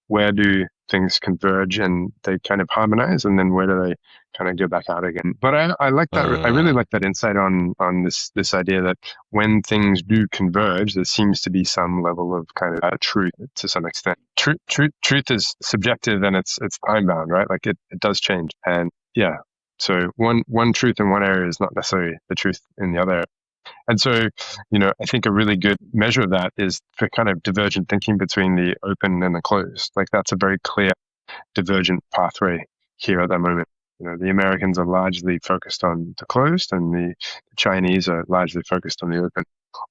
where do things converge and they kind of harmonize, and then where do they kind of go back out again? But I like that. I really like that insight on this idea that when things do converge, there seems to be some level of kind of truth to some extent. Truth is subjective and it's time bound, right? Like it does change, and yeah. So one truth in one area is not necessarily the truth in the other. And so, I think a really good measure of that is for kind of divergent thinking between the open and the closed. Like that's a very clear divergent pathway here at the moment. The Americans are largely focused on the closed, and the Chinese are largely focused on the open.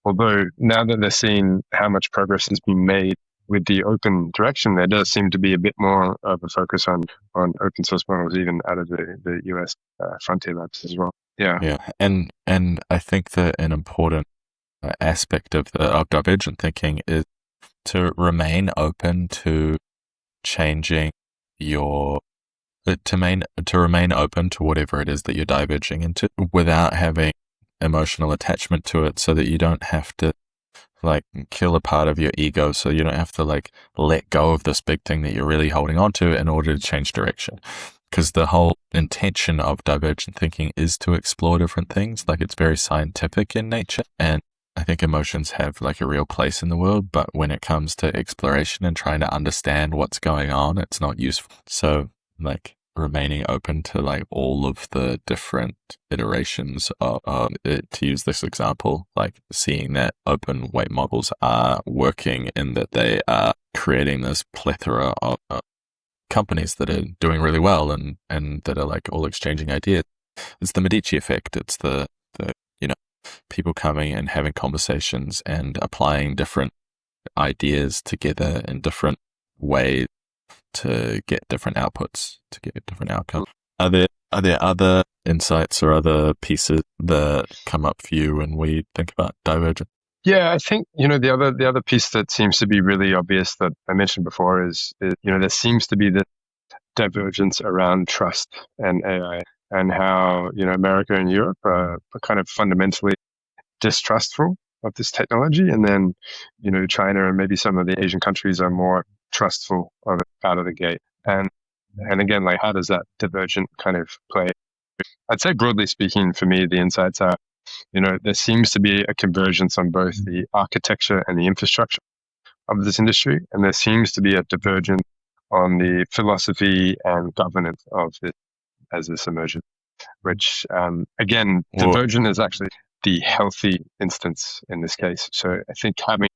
Although now that they're seeing how much progress has been made with the open direction, there does seem to be a bit more of a focus on open source models, even out of the US frontier labs as well. Yeah. And I think that an important aspect of divergent thinking is to remain open to changing to remain open to whatever it is that you're diverging into, without having emotional attachment to it, so that you don't have to like kill a part of your ego, so you don't have to like let go of this big thing that you're really holding on to in order to change direction. Because the whole intention of divergent thinking is to explore different things. Like it's very scientific in nature, and I think emotions have like a real place in the world, but when it comes to exploration and trying to understand what's going on, it's not useful. So like remaining open to like all of the different iterations of it, to use this example, like seeing that open weight models are working in that they are creating this plethora of companies that are doing really well and that are like all exchanging ideas. It's the Medici effect. It's the people coming and having conversations and applying different ideas together in different ways to get different outputs, to get different outcomes. Are there other insights or other pieces that come up for you when we think about divergence? Yeah, I think, the other piece that seems to be really obvious that I mentioned before is there seems to be this divergence around trust and AI, and how, America and Europe are kind of fundamentally distrustful of this technology. And then, China and maybe some of the Asian countries are more trustful of it out of the gate. And again, like, how does that divergent kind of play? I'd say broadly speaking, for me, the insights are, there seems to be a convergence on both the architecture and the infrastructure of this industry. And there seems to be a divergence on the philosophy and governance of it as this emerges, which, again, divergent is actually the healthy instance in this case. So I think having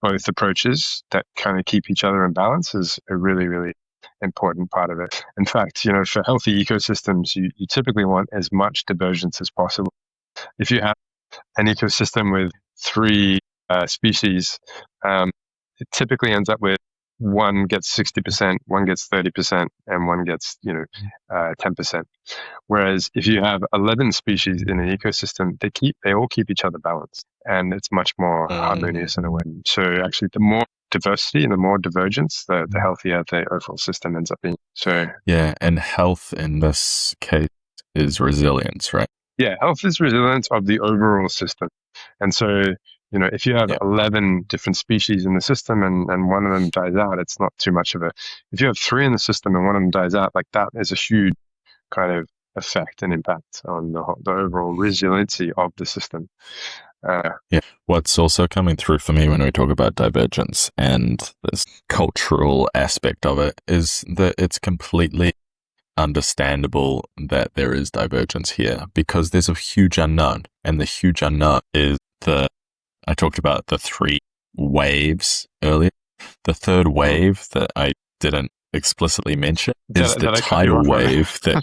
both approaches that kind of keep each other in balance is a really, really important part of it. In fact, for healthy ecosystems, you typically want as much divergence as possible. If you have an ecosystem with 3 species, it typically ends up with one gets 60%, one gets 30%, and one gets 10%. Whereas if you have 11 species in an ecosystem, they all keep each other balanced, and it's much more harmonious in a way. So actually, the more diversity and the more divergence, the healthier the overall system ends up being. So yeah, and health in this case is resilience, right? Yeah, health is resilience of the overall system. And so, if you have 11 different species in the system and one of them dies out, it's not too much of if you have 3 in the system and one of them dies out, like, that is a huge kind of effect and impact on the overall resiliency of the system. What's also coming through for me when we talk about divergence and this cultural aspect of it is that it's completely understandable that there is divergence here, because there's a huge unknown, and the huge unknown is I talked about the 3 waves earlier. The third wave that I didn't explicitly mention is the tidal wave. The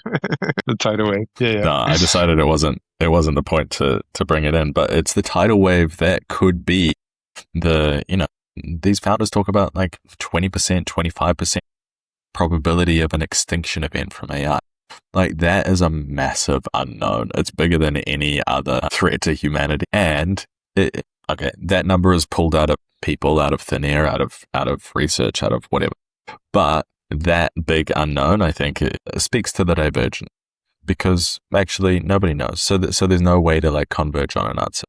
tidal wave. Yeah. No, I decided it wasn't the point to bring it in, but it's the tidal wave that could be these founders talk about like 20%, 25% probability of an extinction event from AI. Like, that is a massive unknown. It's bigger than any other threat to humanity. And that number is pulled out of people, out of thin air, out of research, out of whatever. But that big unknown, I think, it speaks to the divergence, because actually nobody knows. So there's no way to like converge on an answer.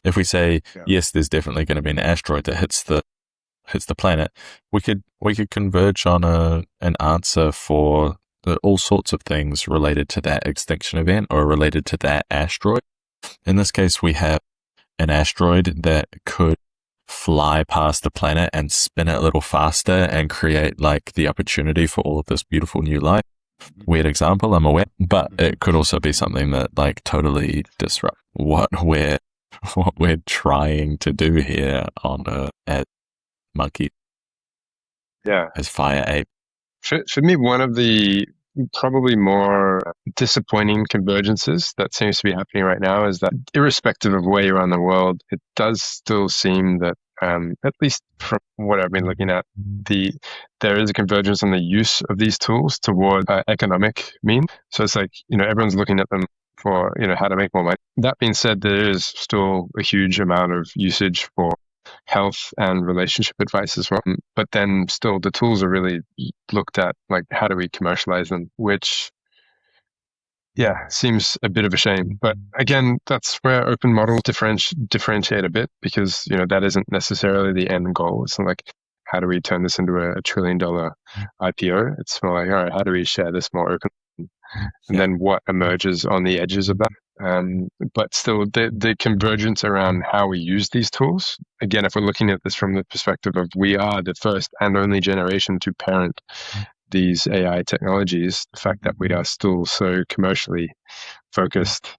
If we say, yes, there's definitely going to be an asteroid that hits the planet, we could converge on an answer for all sorts of things related to that extinction event or related to that asteroid. In this case, we have an asteroid that could fly past the planet and spin it a little faster and create like the opportunity for all of this beautiful new life. Weird example, I'm aware, but it could also be something that like totally disrupt what we're trying to do here on as monkey. Yeah. As fire ape. For me, one of the probably more disappointing convergences that seems to be happening right now is that, irrespective of where you are in the world, it does still seem that, at least from what I've been looking at, there is a convergence on the use of these tools toward economic means. So it's like, everyone's looking at them for, how to make more money. That being said, there is still a huge amount of usage for health and relationship advice as well. But then still the tools are really looked at like, how do we commercialize them, which seems a bit of a shame. But again, that's where open models differentiate a bit, because that isn't necessarily the end goal. It's not like, how do we turn this into a $1 trillion IPO? It's more like, all right, how do we share this more open? And then what emerges on the edges of that. But still, the convergence around how we use these tools, again, if we're looking at this from the perspective of we are the first and only generation to parent these AI technologies, the fact that we are still so commercially focused,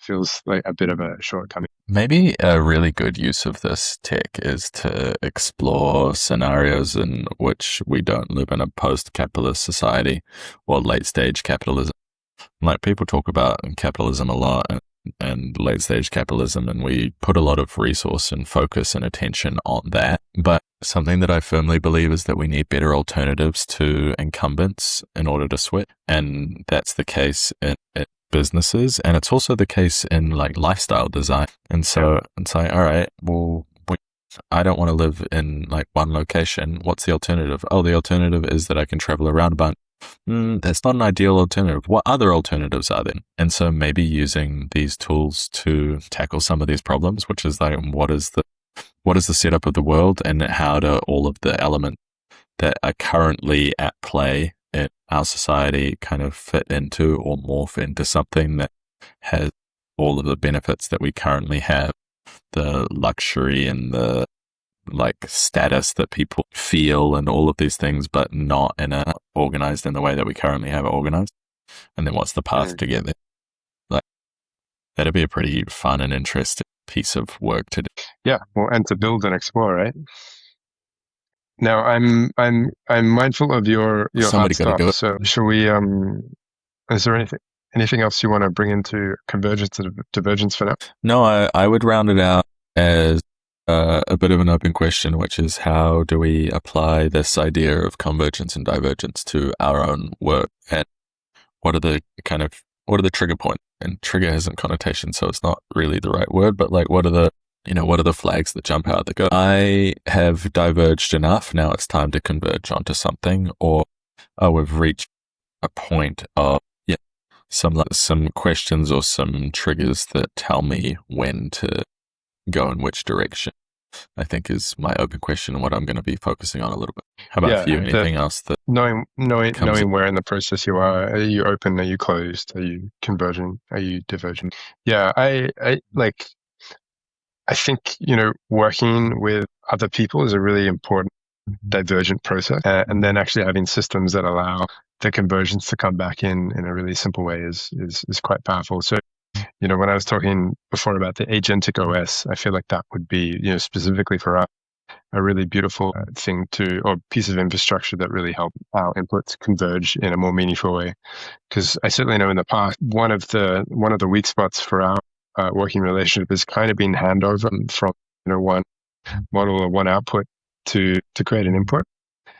feels like a bit of a shortcoming. Maybe a really good use of this tech is to explore scenarios in which we don't live in a post-capitalist society or late-stage capitalism. Like, people talk about capitalism a lot and late-stage capitalism, and we put a lot of resource and focus and attention on that. But something that I firmly believe is that we need better alternatives to incumbents in order to switch. And that's the case in businesses. And it's also the case in like lifestyle design. And so it's like, all right, well, I don't want to live in like one location. What's the alternative? Oh, the alternative is that I can travel around a bunch. That's not an ideal alternative. What other alternatives are there? And so maybe using these tools to tackle some of these problems, which is like, what is the setup of the world, and how do all of the elements that are currently at play in our society kind of fit into or morph into something that has all of the benefits that we currently have, the luxury and the like status that people feel and all of these things, but not organized in the way that we currently have it organized. And then what's the path to get there? Like, that'd be a pretty fun and interesting piece of work to do. Yeah, well, and to build and explore, right? Now, I'm mindful of your hard Somebody got to stop. do it. So, shall we? Is there anything else you want to bring into convergence and divergence for now? No, I would round it out as a bit of an open question, which is how do we apply this idea of convergence and divergence to our own work, and what are the trigger points? And trigger has a connotation, so it's not really the right word, but like what are the flags that jump out that go, I have diverged enough, now it's time to converge onto something, or we've reached a point of some questions or some triggers that tell me when to go in which direction, I think is my open question and what I'm going to be focusing on a little bit. How about for you? Anything else that knowing where in the process you are? Are you open? Are you closed? Are you converging? Are you diverging? Yeah, I think, working with other people is a really important divergent process, and then actually having systems that allow the conversions to come back in a really simple way is quite powerful. So, when I was talking before about the agentic OS, I feel like that would be, specifically for us, a really beautiful thing or piece of infrastructure that really help our inputs converge in a more meaningful way. Because I certainly know in the past, one of the weak spots for our working relationship has kind of been handover from one model or one output to create an input,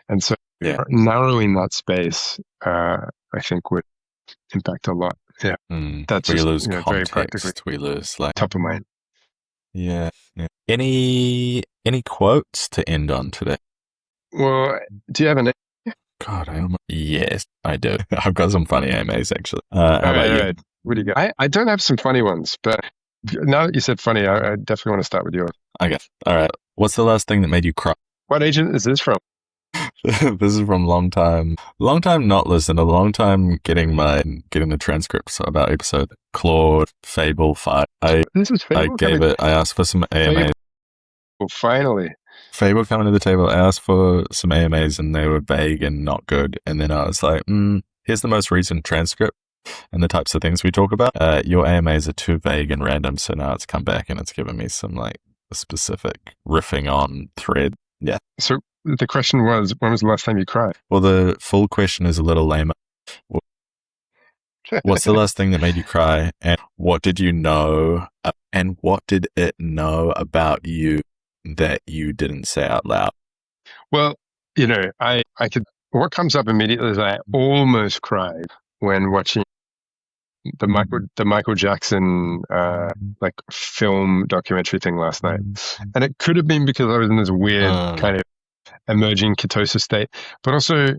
and so narrowing that space, I think would impact a lot. Yeah, that's we just, lose context. Very practically. We lose like top of mind. Yeah. Any quotes to end on today? Well, do you have an? God, yes, I do. I've got some funny AMAs actually. How about you? Right. What do you got? I don't have some funny ones, but now that you said funny, I definitely want to start with yours. Okay. All right. What's the last thing that made you cry? What agent is this from? This is from long time not listener, long time getting the transcripts about episode Claude Fable 5. This is Fable. I asked for some AMAs. Well, finally. Fable coming to the table. I asked for some AMAs and they were vague and not good. And then I was like, here's the most recent transcript and the types of things we talk about. Your AMAs are too vague and random, so now it's come back and it's given me some like specific riffing on thread. Yeah. So the question was, when was the last time you cried? Well, the full question is a little lamer. What's the last thing that made you cry, and what did you know, and what did it know about you that you didn't say out loud? Well, I could. What comes up immediately is I almost cried when watching the Michael Jackson like film documentary thing last night, and it could have been because I was in this weird kind of emerging ketosis state, but also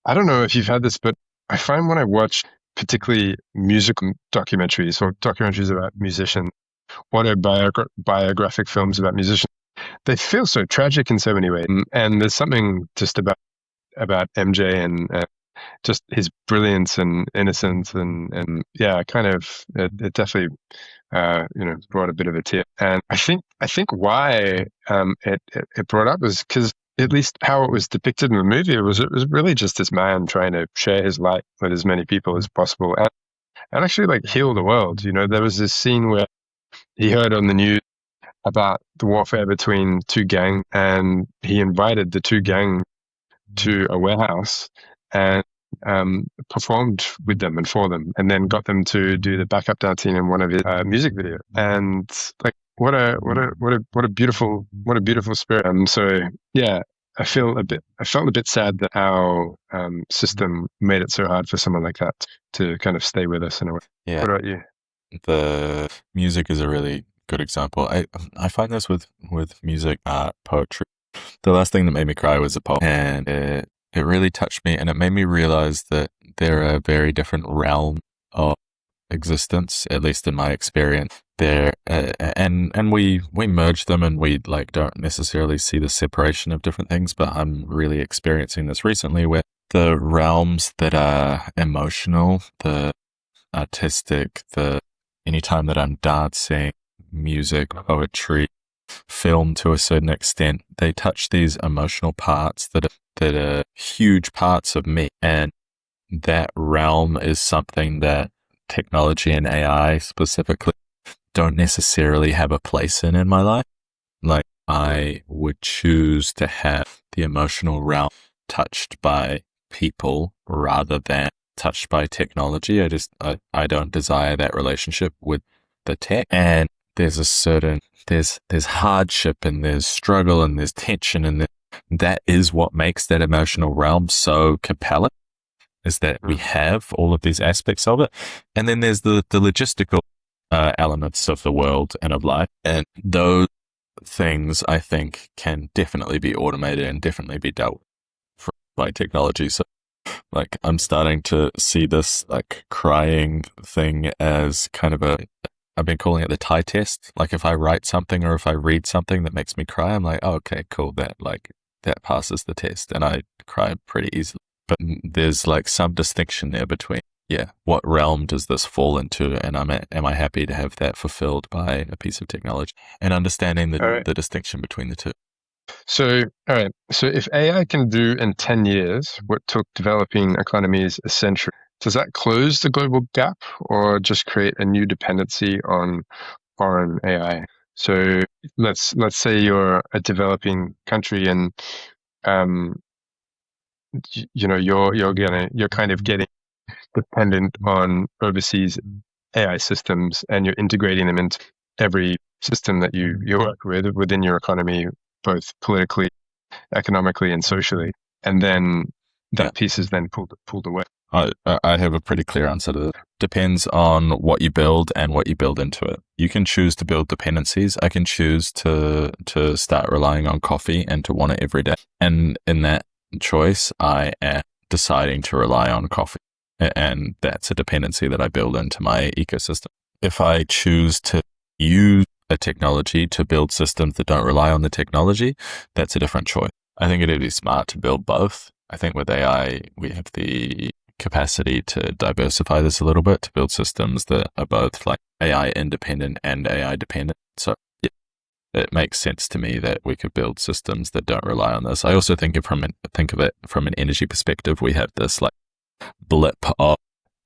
I don't know if you've had this, but I find when I watch particularly musical documentaries or documentaries about musicians, autobiographic films about musicians, they feel so tragic in so many ways, and there's something just about MJ and just his brilliance and innocence and yeah, kind of it definitely brought a bit of a tear. And I think why it brought up was because at least how it was depicted in the movie, it was really just this man trying to share his light with as many people as possible and actually like heal the world. There was this scene where he heard on the news about the warfare between two gangs, and he invited the two gangs to a warehouse and performed with them and for them, and then got them to do the backup dancing in one of his music videos. And like, what a beautiful spirit. So yeah, I felt a bit sad that our system made it so hard for someone like that to kind of stay with us in a way. Yeah. What about you? The music is a really good example. I find this with music, art, poetry. The last thing that made me cry was a poem, and it really touched me, and it made me realize that there are very different realms of existence, at least in my experience. There, and we merge them, and we like don't necessarily see the separation of different things. But I'm really experiencing this recently, where the realms that are emotional, the artistic, the anytime that I'm dancing, music, poetry, film to a certain extent, they touch these emotional parts that are huge parts of me. And that realm is something that technology and AI specifically don't necessarily have a place in my life. Like, I would choose to have the emotional realm touched by people rather than touched by technology. I don't desire that relationship with the tech. And there's a certain, there's hardship and there's struggle and there's tension, and that is what makes that emotional realm so compelling, is that we have all of these aspects of it. And then there's the logistical elements of the world and of life. And those things, I think, can definitely be automated and definitely be dealt with by technology. So, like, I'm starting to see this, like, crying thing as kind of I've been calling it the tie test. Like, if I write something or if I read something that makes me cry, I'm like, oh, okay, cool. That passes the test. And I cry pretty easily. But there's like some distinction there between, what realm does this fall into? And am I happy to have that fulfilled by a piece of technology? And understanding the distinction between the two. So, all right. So if AI can do in 10 years what took developing economies a century, does that close the global gap or just create a new dependency on foreign AI? So let's say you're a developing country and you're kind of getting dependent on overseas AI systems, and you're integrating them into every system that you work with within your economy, both politically, economically, and socially. And then that piece is then pulled away. I have a pretty clear answer to that. Depends on what you build and what you build into it. You can choose to build dependencies. I can choose to start relying on coffee and to want it every day. And in that choice, I am deciding to rely on coffee. And that's a dependency that I build into my ecosystem. If I choose to use a technology to build systems that don't rely on the technology, that's a different choice. I think it'd be smart to build both. I think with AI, we have the capacity to diversify this a little bit, to build systems that are both like AI independent and AI dependent. So it makes sense to me that we could build systems that don't rely on this. I also think of it from an energy perspective. We have this like blip of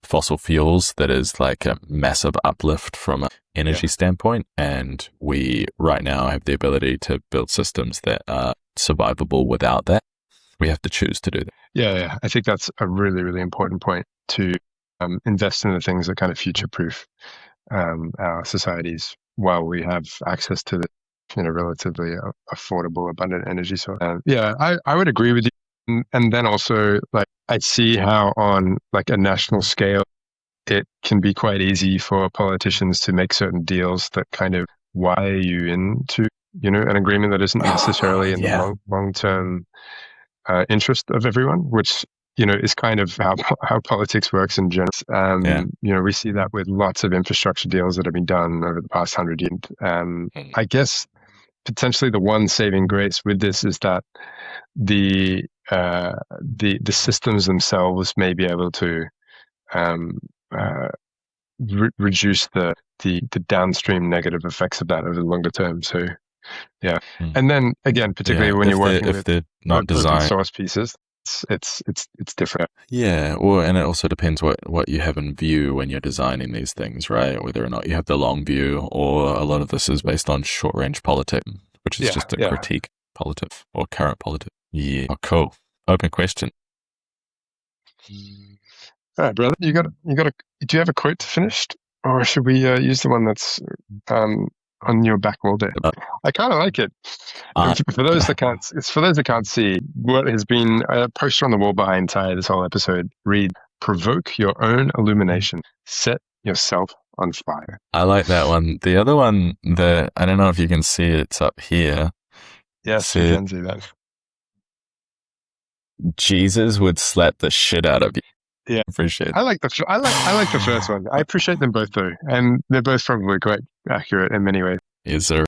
fossil fuels that is like a massive uplift from an energy standpoint. And we right now have the ability to build systems that are survivable without that. We have to choose to do that. Yeah. I think that's a really, really important point, to invest in the things that kind of future-proof our societies while we have access to the relatively affordable, abundant energy source. I would agree with you. And then also, like, I see how on like a national scale, it can be quite easy for politicians to make certain deals that kind of wire you into, an agreement that isn't necessarily in the long-term interest of everyone, which, is kind of how politics works in general. We see that with lots of infrastructure deals that have been done over the past 100 years. I guess potentially the one saving grace with this is that the systems themselves may be able to reduce the downstream negative effects of that over the longer term. So, and then again, particularly when you're working with open source pieces, it's different. Yeah, well, and it also depends what you have in view when you're designing these things, right? Whether or not you have the long view, or a lot of this is based on short range politics, which is just a critique politics or current politics. Yeah, cool. Open question. All right, brother, do you have a quote finished, or should we use the one that's on your back wall there? I kind of like it. Uh, For those that can't, it's for those that can't see what has been a poster on the wall behind Ty this whole episode. Read: provoke your own illumination. Set yourself on fire. I like that one. The other one that I don't know if you can see it, it's up here. Yes, So, you can see that. Jesus would slap the shit out of you. Yeah. Appreciate it. I like the first one. I appreciate them both though, and they're both probably quite accurate in many ways. Yes, sir.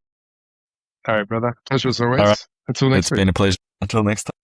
All right, brother. Pleasure as always. All right. Until next It's week. been a pleasure. Until next time.